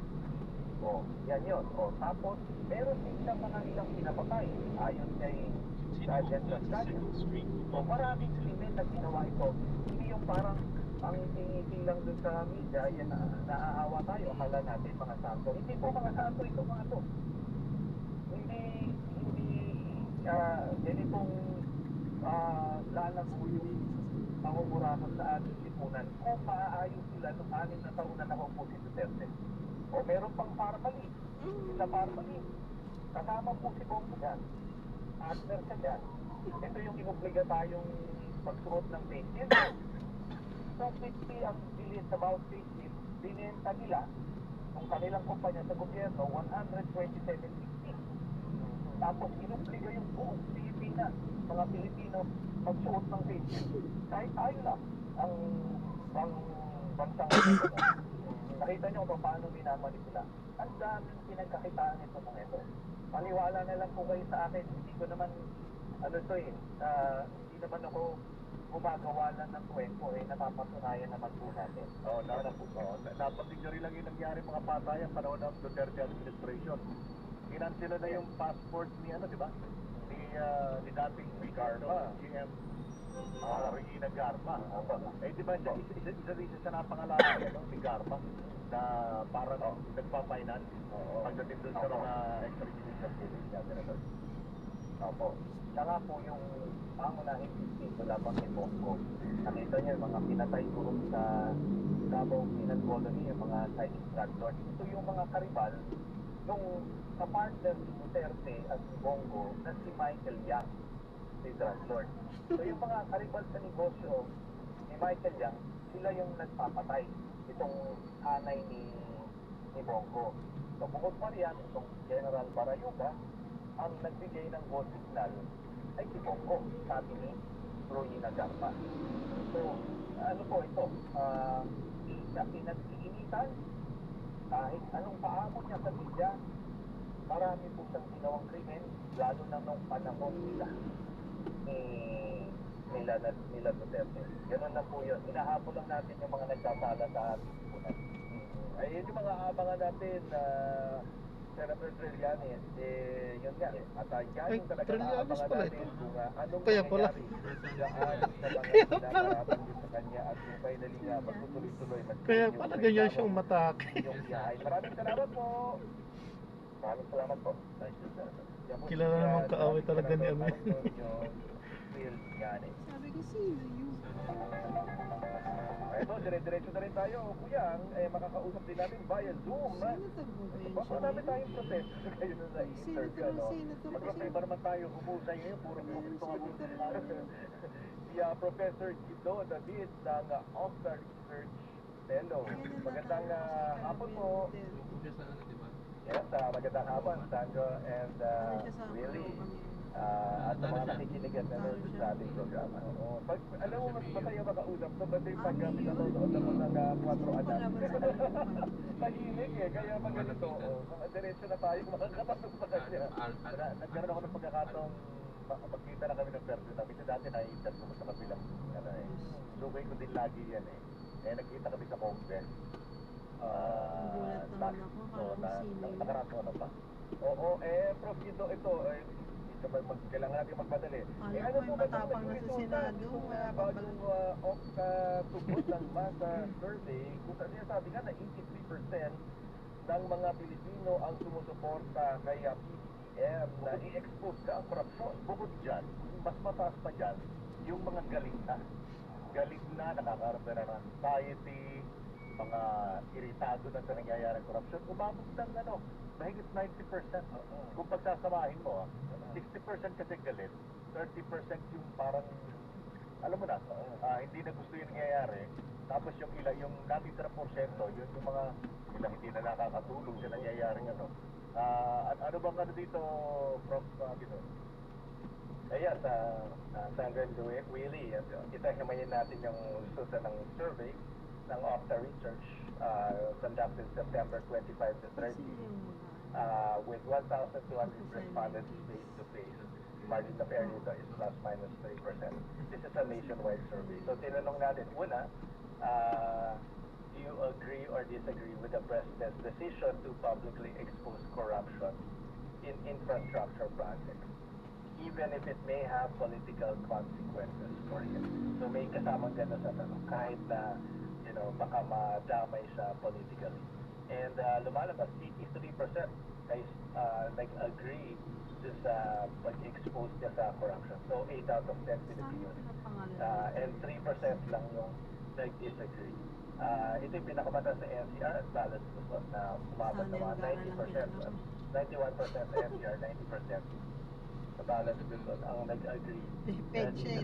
O, yan yun. O, tapos, meron din siya mga ilang pinapatay ayon kay Sergeant Lascalia. O, maraming krimen na ginawa ito. Hindi yung parang ang tingin lang doon sa media, yan na naaawa tayo. Akala natin mga santo. Hindi po mga santo ito mga to. Hindi ganitong lalang yung pangungurahan sa ating lipunan kung maaayos sila nung 6 na taon na nakaupo si Duterte. O meron pang Parmalee. Sa Parmalee, kasama po si Bongo dyan. Partner siya dyan. Ito yung inubliga tayong pagsuot ng face shield. So, 50 ang bilis sa bawat face shield. Binenta nila ang kanilang kumpanya sa gobyerno, 127.60. Tapos inubliga yung buong Pilipinas, mga Pilipino, magsuot ng face shield. Kahit tayo lang ang bansang nakita nyo kung paano minamanipula. Ang daming pinagkakitaan nito mga ito. Maniwala na lang po kayo sa akin. Hindi ko naman, hindi naman ako gumagawa lang ng kwento napapatunayan naman po natin. Napatig nyo rin lang yung nangyari mga patayan panahon ng Duterte administration. Kinansila na yung passport ni di ba? Ni dating Garma, GM Regina Garma. Di ba isa rin siya sa napangalaman ni Garma na parang nagpa-finance pagdating doon sa mga extrajudicial killings. Opo. Saka po yung pangunahing dito lamang ni Bongo. Nakita niyo yung mga pinatay kurong sa Davao Penal Colony, yung mga Chinese drug lords. Ito yung mga karibal nung kapartner ni Duterte at ni Bongo na si Michael Yang, si drug lord. So yung mga karibal sa negosyo ni Michael Yang, sila yung nagpapatay itong hanay ni Bongo. So bukod pa riyan, itong General Barayuga, ang nagbigay ng go signal ay si Bongo, sabi ni Regina Garma. So, ano po ito? Hindi siya pinag-iinitan. Kahit anong paamon niya sa media, marami po siyang ginawang krimen, lalo na nung panahon nila Duterte. Ganun lang po yun. Hinahabol lang natin yung mga nagsasala sa ating lipunan. Ay, yun yung mga abangan natin Senator Trillanes, yun nga. At yan talaga Trillanes naabangan pala natin ito. kung anong Kaya pala. mangyayari dyan sa mga pinaparapan din sa kanya at kung finally nga magtutuloy-tuloy. Kaya pala ganyan siya umatake. Yung biyahe. Maraming salamat po. Maraming salamat po. Kilala naman kaaway talaga ni Amel. Sabi ko, sino yun? Ito, dire-diretso na rin tayo. Kuya, makakausap din natin via Zoom. Baka namin tayong protest. Kayo na na-interview, Magkakaiba naman tayo humusay ngayon. Puro si Professor Guido David ng Oscar Research Fellow. Magandang hapon po. Yes, magandang hapon, Sandro and Willie. At sa mga nakikinig at nanonood sa ating programa. Alam mo, mas masaya makausap to, ba't yung paggamit na nanonood ako ng 4 anak? Tahimik kaya pag ganito, diretso na tayo makakatanong sa kanya. Nagkaroon ako ng pagkakataong magkita na kami ng personal. Kasi dati na-interview ko sa kabilang, sukay ko din lagi yan nagkita kami sa Congress. Nakarato na pa. Oo, Prof. Guido, ito, kailangan natin magmadali. Ano po ba matapang na sa Senado? Wala pa pala. Tubod ng masa survey, kung saan niya sabi nga na 83% ng mga Pilipino ang sumusuporta kay PBBM na i-expose ka ang korupsyon. Bukod dyan, mas mataas pa dyan, yung mga galit na nakakaroon na ng anxiety, mga iritado na sa nangyayaring korupsyon, umabot ng mahigit 90%. Kung pagsasamahin mo, 60% kasi galit, 30% yung parang, alam mo na, hindi na gusto yung nangyayari. Tapos yung natitira porsyento, yun yung mga hindi na nakakatulong sa nangyayaring ano bang dito, Prof. Guido? Yes, Sandra and Willie, kita hamayin natin yung resulta ng survey ng Octa Research conducted September 25 to 30 with 1,200 respondents face-to-face. Margin of error nito is plus minus 3%. This is a nationwide survey. So tinanong natin, una, do you agree or disagree with the President's decision to publicly expose corruption in infrastructure projects, even if it may have political consequences for him? So may kasamang gano'n sa tanong, kahit na, baka madamay siya politically. And lumalabas, 83% guys nag-agree dun sa pag-expose niya sa corruption. So 8 out of 10 Filipinos. And 3% lang yung nag-disagree. Ito yung pinakamata sa NCR at Ballot Luzon na umabot na mga 90%. 91% sa NCR, 90% sa Ballot Luzon ang nag-agree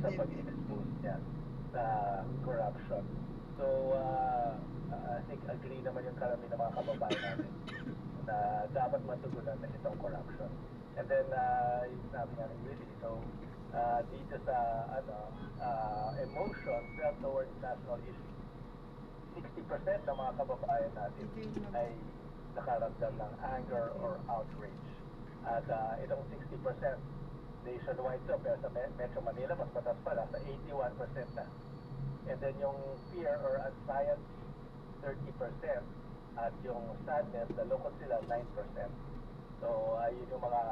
sa pag-expose niya sa corruption. So, I think agree naman yung karami ng mga kababayan natin na dapat matugunan na itong corruption. And then, yung sinabi nga ni Willie, so, dito sa, emotion felt towards national issues, 60% ng mga kababayan natin ay nakaramdam ng anger or outrage. At itong 60% nationwide to, pero sa Metro Manila, mas mataas pala, sa 81% na. And then yung fear or anxiety, 30%. At yung sadness, nalungkot sila, 9%. So, yun yung mga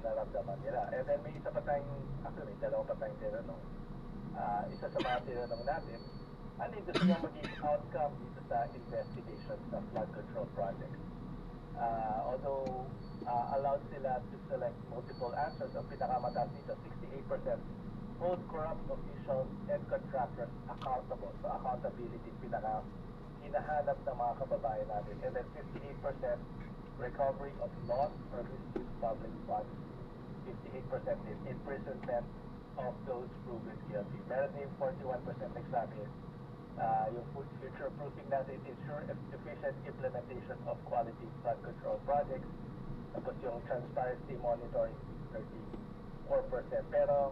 naramdaman nila. And then may isa pa tayong, actually, dalawa pa tayong tinanong. Isa sa mga tinanong natin, ano yung gusto niyang maging outcome dito sa investigation sa flood control project? Although allowed sila to select multiple answers, ang pinakamataas dito, 68%, hold corrupt officials and contractors accountable. So accountability, hinahanap ng mga kababayan natin. And then 58%, recovery of lost or misused public funds. 58% is imprisonment of those proven guilty. Meron din 41% nagsabi, yung future-proofing natin, ensure efficient implementation of quality flood control projects. Tapos yung transparency monitoring, 34%. Pero,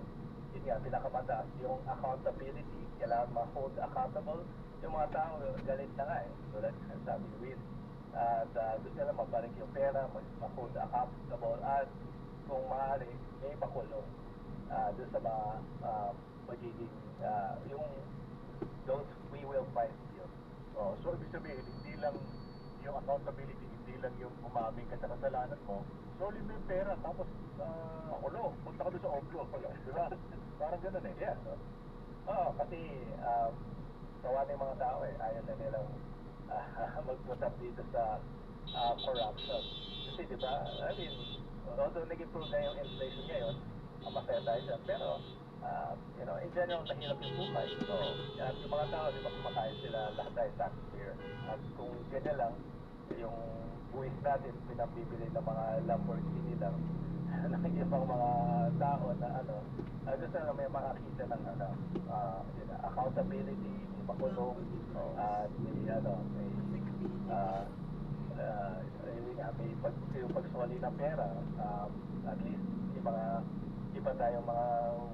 yun nga, pinakamataas, yung accountability, kailangan ma-hold accountable. Yung mga tao, galit na nga eh. So, that's sabi ni Will. At gusto nila mabalik yung pera, ma-hold accountable, at kung maaari, may pakulong doon sa mga magiging, yung those we will find guilt. So, ibig sabihin, hindi lang yung accountability, hindi lang yung umaming ka sa kasalanan mo, solid mo yung pera, tapos makulong, punta ka doon sa oblo, di ba? Parang ganun eh. Yeah. Kasi sawa na yung mga tao eh, ayaw na nilang mag-put up dito sa corruption. Kasi di ba, I mean, although nag-improve na yung inflation ngayon, masaya tayo dyan, pero in general, mahirap yung buhay. So, at yung mga tao, di ba, kumakain sila, lahat tayo taxpayer. At kung ganyan lang, yung buwis natin, pinabibili ng mga Lamborghini lang, ng ibang mga tao na gusto na may makakita ng accountability, may makulong, at may pagsoli ng pera. At least, yung mga iba tayong mga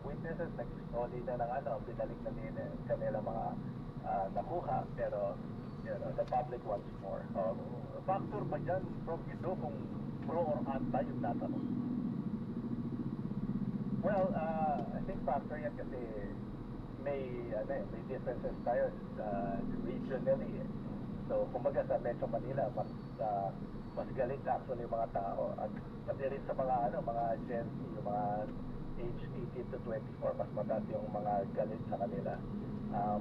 witnesses, nagsoli na ng binalik na nila kanila mga nakuha, pero the public wants more. Factor ba dyan, Prof. Guido, kung pro or anti yung tatanong? Well, I think factor yan kasi may differences tayo regionally. So, kumbaga sa Metro Manila, mas galit actually yung mga tao. At pati rin sa mga Gen Z, yung mga age 18 to 24, mas mataas yung mga galit sa kanila.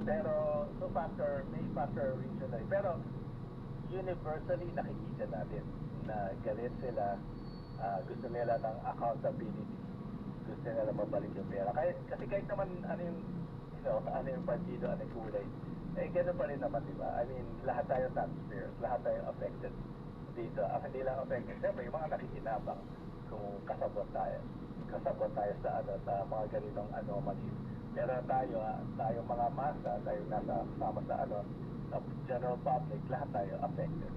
Pero, so may factor regionally. Pero, universally nakikita natin na galit sila, gusto nila ng accountability. Gusto nila mabalik yung pera. Kasi kahit naman ano yung partido, ano yung kulay, gano'n pa rin naman, di ba? I mean, lahat tayo taxpayers, lahat tayo affected dito. Hindi lang affected, siyempre, yung mga nakikinabang kung kasabot tayo sa mga ganitong anomalies. Pero tayo mga masa, tayo nasa kasama sa general public, lahat tayo affected.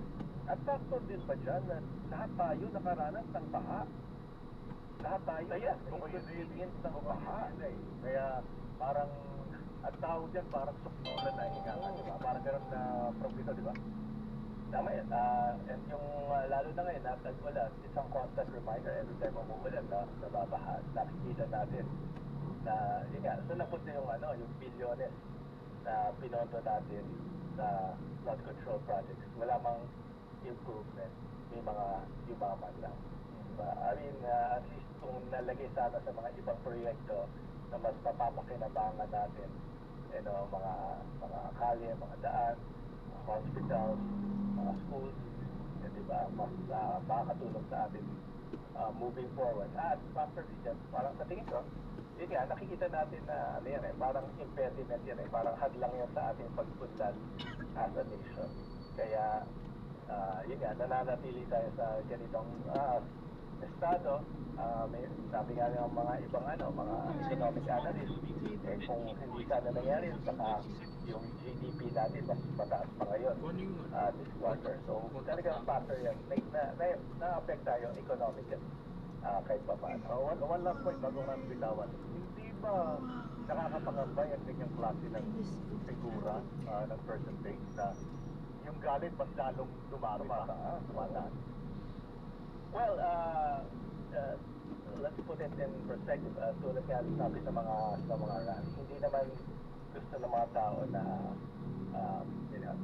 At factor din ba dyan na lahat tayo nakaranas ng baha? Lahat tayo experience ng baha. Kaya parang At tawag dyan parang sukmulan na higangan, di ba? Parang ganun na propito, di ba? Tama yan. And yung lalo na ngayon, natag-ulan, isang constant reminder every time umuulan na nababaha. Nakikita natin na, yun nga, so napunta yung yung bilyones na pinondo natin sa flood control projects. Wala mang improvement. May mga yumaman lang. Diba? I mean, at least kung nalagay sana sa mga ibang proyekto na mas mapapakinabangan natin, mga kalye, mga daan, mga hospitals, mga schools, diba? Mas makakatulong sa atin moving forward. At after dyan, parang sa tingin ko, yun nga, nakikita natin na parang impediment yan parang hadlang yan sa ating pagpunlad as a nation. Kaya, yun nga, nananatili tayo sa ganitong estado. May sabi nga ng mga ibang mga economic analysts, kung hindi sana nangyari, saka yung GDP natin mas mataas pa ngayon this quarter. So, talagang factor yan. Na-affect tayo economically kahit pa paano. One last point bago namin bitawan. Hindi ba nakakapangamba yung ganyang klase ng figura ng percentage na yung galit mas lalong tumataas? Well, let's put it in perspective. Tulad nga sabi sa mga rally, hindi naman gusto ng mga tao na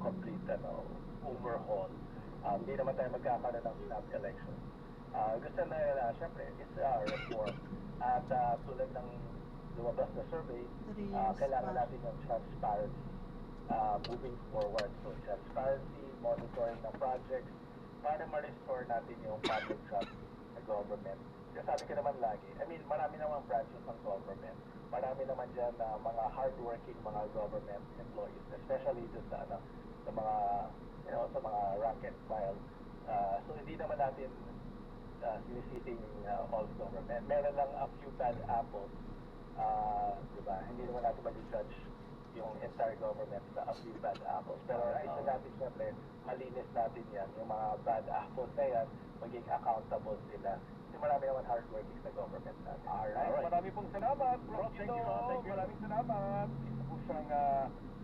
complete overhaul. Hindi naman tayo magkakaroon ng snap election. Gusto na syempre, it's reform. At tulad ng lumabas na survey, kailangan natin yung transparency moving forward. So, transparency, monitoring ng projects, para ma-restore natin yung public trust sa government. Kasi sabi ko naman lagi, I mean, marami namang branches ng government. Marami naman dyan na mga hardworking mga government employees, especially dun sa mga, sa mga rank and file. So, hindi naman natin sinisiting all government. Meron lang a few bad apples, diba? Hindi naman natin mag-judge yung entire government sa a few bad apples. Pero isa natin siyempre, malinis natin yan. Yung mga bad apples na yan, maging accountable sila. Kasi marami naman hardworking sa government natin. Alright. Marami pong salamat, Prof. Tito. Maraming salamat. Isa po siyang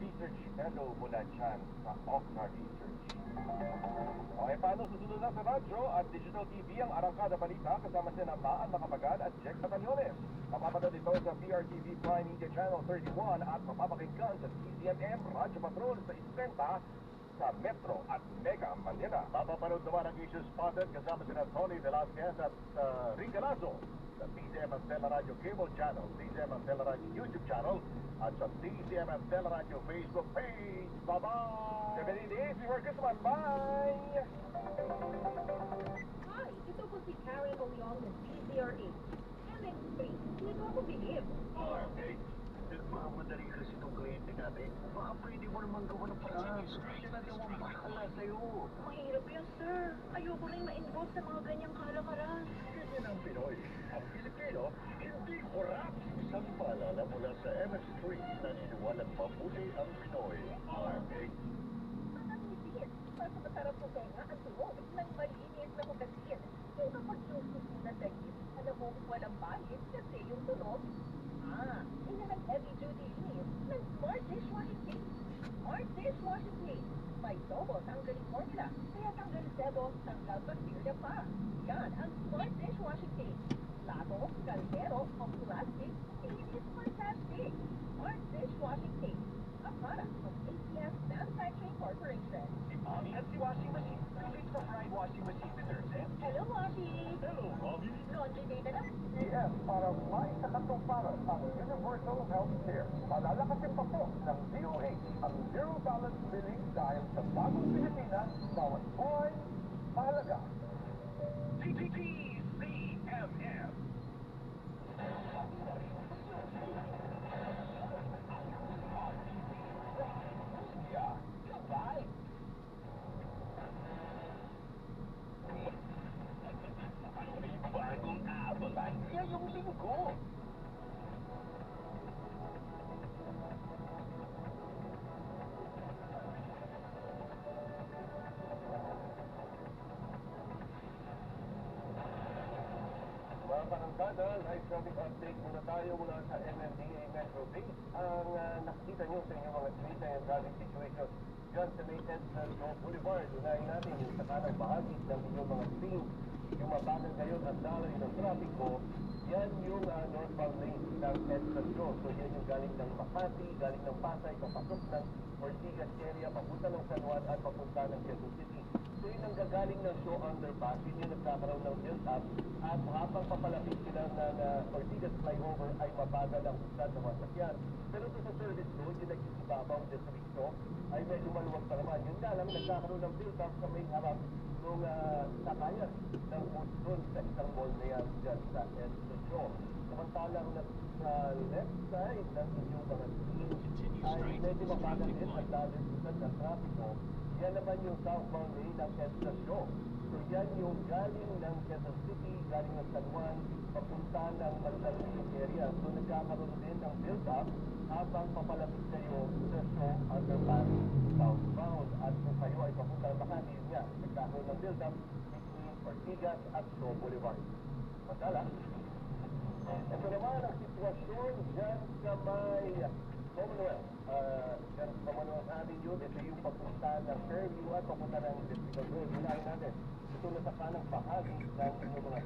research fellow mula dyan sa Oxnard Research. Okay, paano susunod na sa radyo at digital TV ang Arangkada Balita kasama sina Maan Macapagal at Jack Catanyones. Mapapanood ito sa PRTV Prime Media Channel 31 at mapapakinggan sa TCMM Radyo Patrol sa 30 sa Metro at Mega Manila. Mapapanood naman ang Issues Spotted kasama sina Tony Velasquez at Rick Galazo sa TCMM Teleradio Cable Channel, TCMM Teleradio YouTube Channel at sa TCMM Teleradio Facebook page. Bye-bye! 7 days before Christmas. Bye! Hi, ito po si Karen Oleong ng DZRH. MX Space, dito ako bilib. Nagmamadali kasi itong kliyente natin. Baka pwede mo naman gawa ng paraan. Siya na daw ang bahala sa'yo. Mahirap yan, sir. Ayoko na yung ma-involve sa mga ganyang kalakaran. Ganyan ang Pinoy. Ang Pilipino, hindi korap. Isang paalala mula sa MS3 na niniwalang mabuti ang Pinoy. RH. Manangitin, mas masarap po tenga ang tunog ng malinis na magasin. Yung kapag yung susi na dagit, alam mo walang bahid kasi yung tunog. Yan ang heavy-duty linis ng Smart Dishwashing Tape. Smart Dishwashing Tape. May double tanggaling formula, kaya tanggal sebo, tanggal bacteria pa. Yan ang Smart Dishwashing Tape. Plato, kaldero, o plastic, linis fantastic. Smart Dishwashing Tape. Para ng ATS Manufacturing Corporation. Si Mommy at si Washing Machine. Complete sa fried washing machine detergent. Hello, Washi! Hello, Mommy! Laundry day na lang. yes, para maisakatuparan ang Universal Health Care. Palalakasin pa po ng DOH ang zero balance billing dahil sa bagong Pilipinas, bawat buhay, mahalaga. TTTCMM. Goodbye. Bagong aabalan ngayong linggo. Well, Barangada, live traffic update muna tayo mula sa MMDA Metro Base. Ang nakikita nyo sa inyong mga street and traffic situation dyan sa may entrance of Boulevard. Unahin natin yung sa kanang bahagi ng inyong mga stream. Yung mabagal ngayon at daloy ng traffic mo, yan yung northbound lane ng entrance road. So yan yung galing ng Makati, galing ng Pasay, papasok ng Ortigas area, papunta ng San Juan at papunta ng Quezon City. So yun ang gagaling ng show underpass, yun yung nagkakaroon ng build-up at habang papalapit sila ng Ortigas flyover ay mabagal ang usad ng mga sakyan. Pero ito sa service road, yung nagsikibabaw dito rito ay medyo maluwag pa naman. Yun nga lang, nagkakaroon ng build-up sa may harap nung sakayan ng bus doon sa isang mall na yan dyan sa entrance road. Samantalang sa left side ng inyong mga stream ay medyo mabagal din at lalo usad ng traffic mo. Yan naman yung southbound lane ng entrance road. So yan yung galing ng Quezon City, galing ng San Juan, papunta ng Mandaluc area. So nagkakaroon din ng build-up habang papalapit kayo sa show underpass southbound. At kung kayo ay papunta ng Makati, yun nga, nagkakaroon ng build-up between Ortigas at Shaw Boulevard. Masala. Ito naman ang sitwasyon dyan sa may Commonwealth. Dyan sa Commonwealth natin yun, ito yung papunta ng Fairview at papunta ng District Road. Unahin natin, ito na sa kanang bahagi ng inyong mga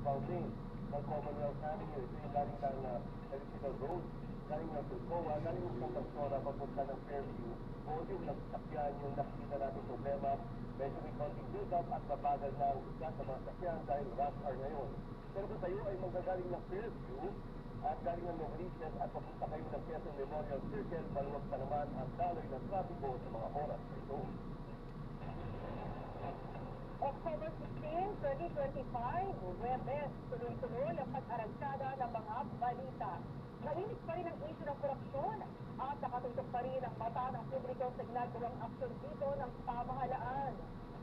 bounding ng Commonwealth natin yun. Ito yung galing ng District Road, galing ng Tulcoa, galing ng Santa papunta ng Fairview. O yung nagsakyan yung nakikita natin problema, medyo may konting build-up at mabagal na ang usad sa mga sakyan dahil rush hour ngayon. Pero kung tayo ay manggagaling ng Fairview at galing ng Novaliches at papunta kayo ng Quezon Memorial Circle, maluwag pa naman ang daloy ng trapiko sa mga oras na ito. October 16, 2025, Webes, tuloy-tuloy ang pag-aragkada ng mga balita. Narinig pa rin ang issue ng korupsyon at nakatutok pa rin ang mata ng publiko sa ginagawang aksyon dito ng pamahalaan.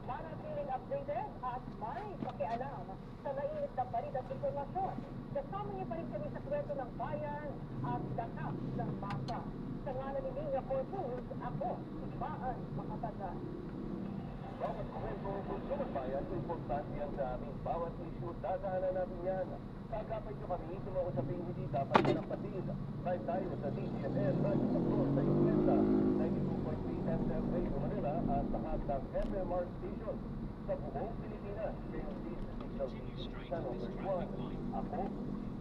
Manatiling updated at may pakialam sa naiinit na balita at informasyon. Kasama niyo pa rin kami sa kwento ng bayan at lakas ng masa. Sa ngalan ni Linya Corpus, ako, si Maan Makatagal. Bawat kwento ng pulso ng bayan, importante yan sa aming bawat issue, dadaanan natin yan. Kagapay nyo kami, tumakot sa hindi dapat ng patid. Live tayo sa DCMN, Radyo Saktor sa Isleta, 92.3 FM Radio Manila at lahat ng FMR station sa buong Pilipinas. Kayo din sa Signal TV, Channel 31. Ako,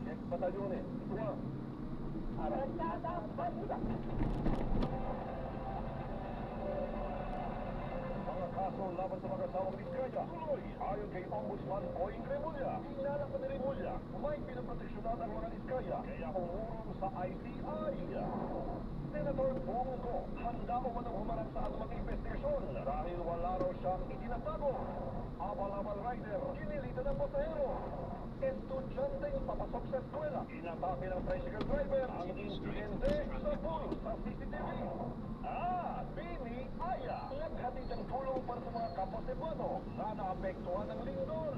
Jack Batallones. Ito ang Aragkada Balita. Kaso laban sa mag-asawang Vizcaya. Tuloy, ayon kay Ombudsman Oing Remulla, kilala pa ni Remulla, may pinaproteksyonan ang mga Vizcaya, kaya umurong sa ICI. Senator Bongo, handa ko man ang humarap sa anumang investigasyon dahil wala raw siyang itinatago. Abal-abal rider, kinilitan ng pasahero. Estudyanteng papasok sa eskwela, inatake ng tricycle driver, ang insidente sa pool sa CCTV. Bini Aya, naghatid ang tulong para sa mga kapwa Cebuano na naapektuhan ng lindol.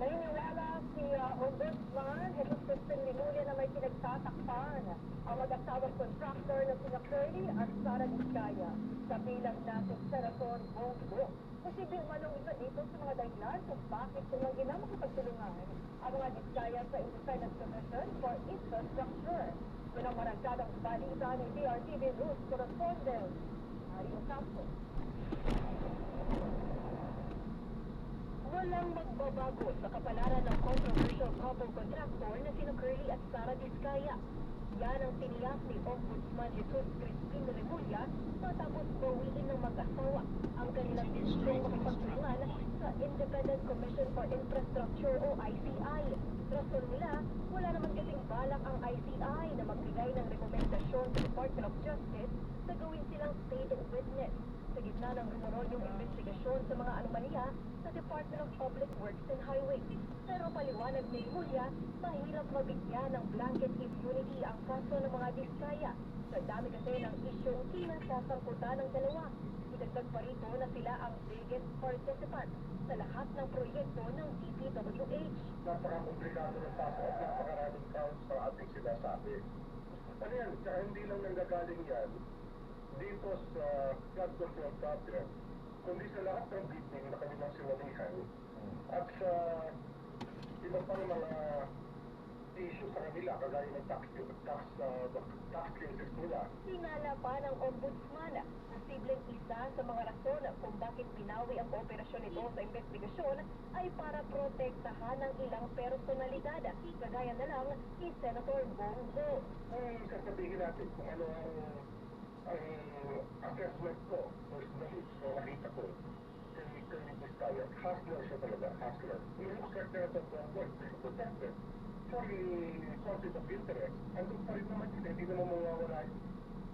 Naniniwala si Ombudsman Jesus Crispin Rimulya na may pinagtatakpan ang mag-asawang contractor na sina Curly at Sara Vizcaya. Kabilang na si Senator Bongo. Posibleng manong isa dito sa mga dahilan kung bakit silang ina makapagtulungan ang mga Vizcaya sa Independent Commission for Infrastructure. Yun ang maragkadang balita ni DRTV News Correspondent Mario Campos. Walang magbabago sa kapalaran ng controversial couple contractor na sina Curly at Sara Vizcaya. Yan ang tiniyak ni Ombudsman Jesus Crispin Rimulya matapos bawiin ng mag-asawa ang kanilang desisyong makipagtulungan sa Independent Commission for Infrastructure o ICI. Rason nila, wala naman kasing balak ang ICI na magbigay ng rekomendasyon sa Department of Justice na gawin silang state witness sa gitna ng rumorolyong investigasyon sa mga anomalya sa Department of Public Works and Highways. Pero paliwanag ni Julia, mahirap mabigyan ng blanket immunity ang kaso ng mga Vizcaya. Sa dami kasi ng isyong kinasasangkutan ng dalawa. Idagdag pa rito na sila ang biggest participant sa lahat ng proyekto ng DPWH. Napaka-komplikado ng kaso at napakaraming counts sa ating sinasabi. Ano yan? Tsaka hindi lang nanggagaling yan dito sa flood control program, kundi sa lahat ng bidding na kanilang sinalihan at sa iba pang mga issue sa kanila, kagaya ng tax cases nila. Hinala pa ng ombudsman, posibleng isa sa mga rason kung bakit pinawi ang operasyon nito sa investigasyon ay para protektahan ng ilang personalidad, kagaya na lang ni Senator Bongo. Kung sasabihin natin kung ano ang assessment ko, personally, kung nakita ko, kay Colonel Vizcaya, hustler siya talaga, hustler. Yung Senator Bongo, protected. Sorry, conflict of interest. Andun pa rin naman sila, hindi naman mawawala.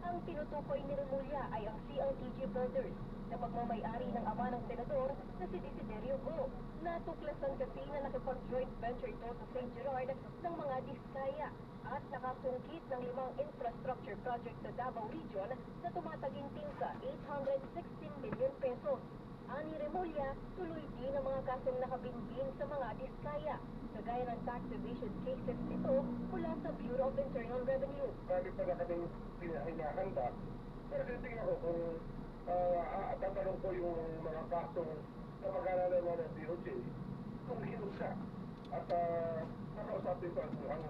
Ang tinutukoy ni Remulla ay ang CLTG Brothers na pagmamayari ng ama ng senador na si Desiderio Go. Natuklasan kasi na nakipag-joint venture ito sa St. Gerard ng mga Diskaya at nakasungkit ng 5 infrastructure project sa Davao Region na tumataginting sa 816 million pesos. Ani Remulla, tuloy din ang mga kasong nakabinbin sa mga Diskaya, kagaya ng tax evasion cases nito mula sa Bureau of Internal Revenue. Bali pa na kaming pinahingahanda, pero titingnan ko kung tatanong ko yung mga kasong kapag-aralan mo ng DOJ kung hinusga at nakausapin ko ang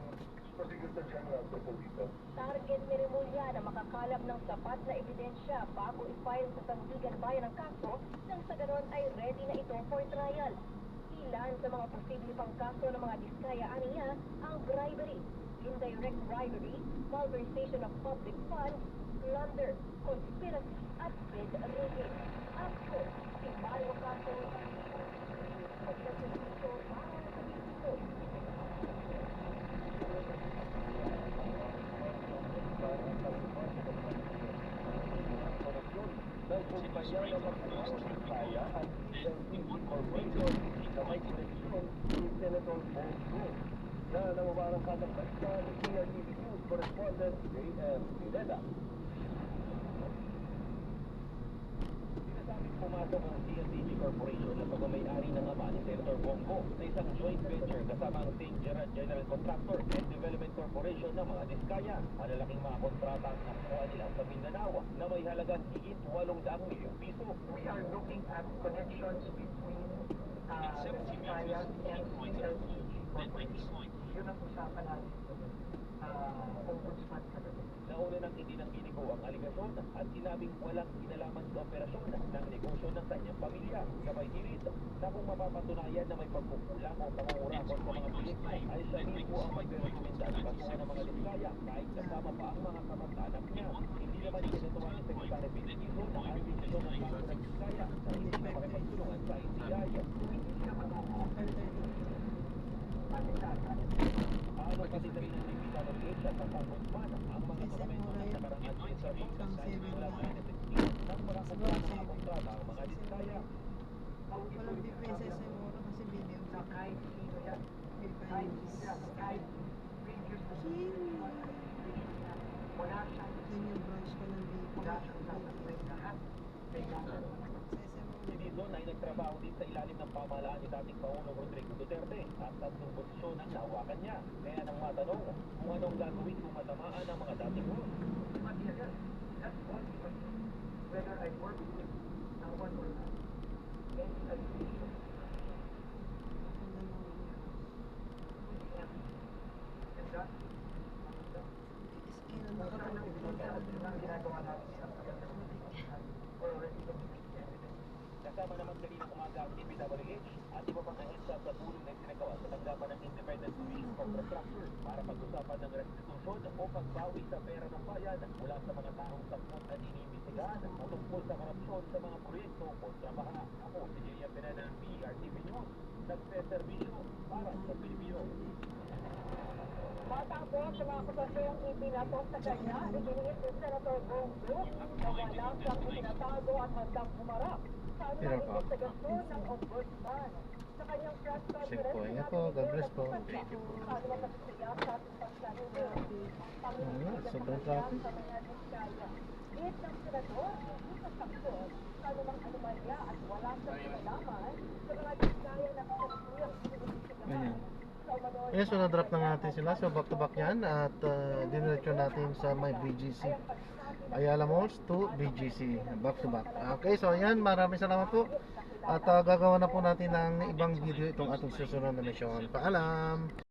Prosecutor General tungkol dito. Target ni Remulla na makakalap ng sapat na ebidensya bago i-file sa Sandigan Bayan ang kaso nang sa ganon ay ready na ito for trial. Ilan sa mga posible pang kaso ng mga Diskaya aniya ang bribery, indirect bribery, malversation of public funds, plunder, conspiracy at bid rigging. Ako, si Mario Castro, pagkaservisyo para sa Mexico. Ng kumpanya ng Diskaya at CLTG Corporation na may koneksyon ni Senator Bongo na nangumarang katakbasta ni PRTV News Correspondent J.M. Pineda. Sinasabing pumasok ang CLTG Corporation na pagmamayari ng ama ni Senator Bongo sa isang joint venture kasama ang St. Gerard General Contractor and Development Corporation ng mga Diskaya. Malalaking mga kontrata ang nakuha nila sa Mindanao na may halagang higit 800 milyong piso. We are looking at connections between Diskaya and CLTG Corporation. Yun ang usapan natin ombudsman kagabi. Nauna nang itinanggi ko ang aligasyon at sinabing walang kinalaman sa operasyon ng negosyo ng kanyang pamilya. Sabay hirit na kung mapapatunayan na may pagkukulang o pangungurakot sa mga proyekto ay siya mismo ang may berekomenda at patuwa ng mga Diskaya kahit kasama pa ang mga kamag-anak niya. Hindi naman kinatuwa ni Secretary Benedizo na ang desisyon ng kaso ng Diskaya na hindi na makipagtulungan sa NBI. Ano pati na rin ang DPWH at ang ombudsman ang mga dokumento ng nakarang administrasyon mula 2016 nang makakuha ng mga kontrata ang mga Diskaya. Walang differences sa mura kasi video. Kahit sino yan. Kahit sino yan. Kahit previous na wala siya. Yun yung branch ko ng video. Wala siyang sasabihin lahat. May gagawin. Si Dizon ay nagtrabaho din sa ilalim ng pamahalaan ni dating Pangulong Rodrigo Duterte at tatlong posisyon ang nahawakan niya. Kaya nang matanong kung anong gagawin kung matamaan ang mga dating rules. That's one question. Whether I work with someone or not. Any allegation. And that ang ginagawa natin sa Kasama naman kanina umaga ang DPWH at iba pang ahensya sa tulong na isinagawa sa tanggapan ng Independent Commission for Infrastructure para pag-usapan ng restitusyon o pagbawi sa pera ng bayan mula sa mga taong sakot at iniimbestigahan tungkol sa korupsyon sa mga proyekto kontra baha. Ako si J.M. Pineda ng PRTV News, nagseservisyo para sa Pilipino. Matapos sa mga akusasyong ipinapos sa kanya, iginit ni Senator Bongo na wala siyang itinatago at handang humarap sa anumang investigasyon ng ombudsman. Sa kanyang press conference, Ingat po, God bless po. sa anumang nasisiyap sa ating pagsasabi. Sobrang traffic. Sa mga Diskaya. Git ng senador, hindi sasaksyon sa anumang anomalya at wala siyang kinalaman sa mga Diskaya na kasaksuyang iniimbestigahan. Ayan. Yes, so na-drop na natin sila. So back to back yan. At diniretso natin sa my BGC. Ayala Malls to BGC. Back to back. Okay, so yan. Maraming salamat po. At gagawa na po natin ng ibang video itong ating susunod na misyon. Paalam!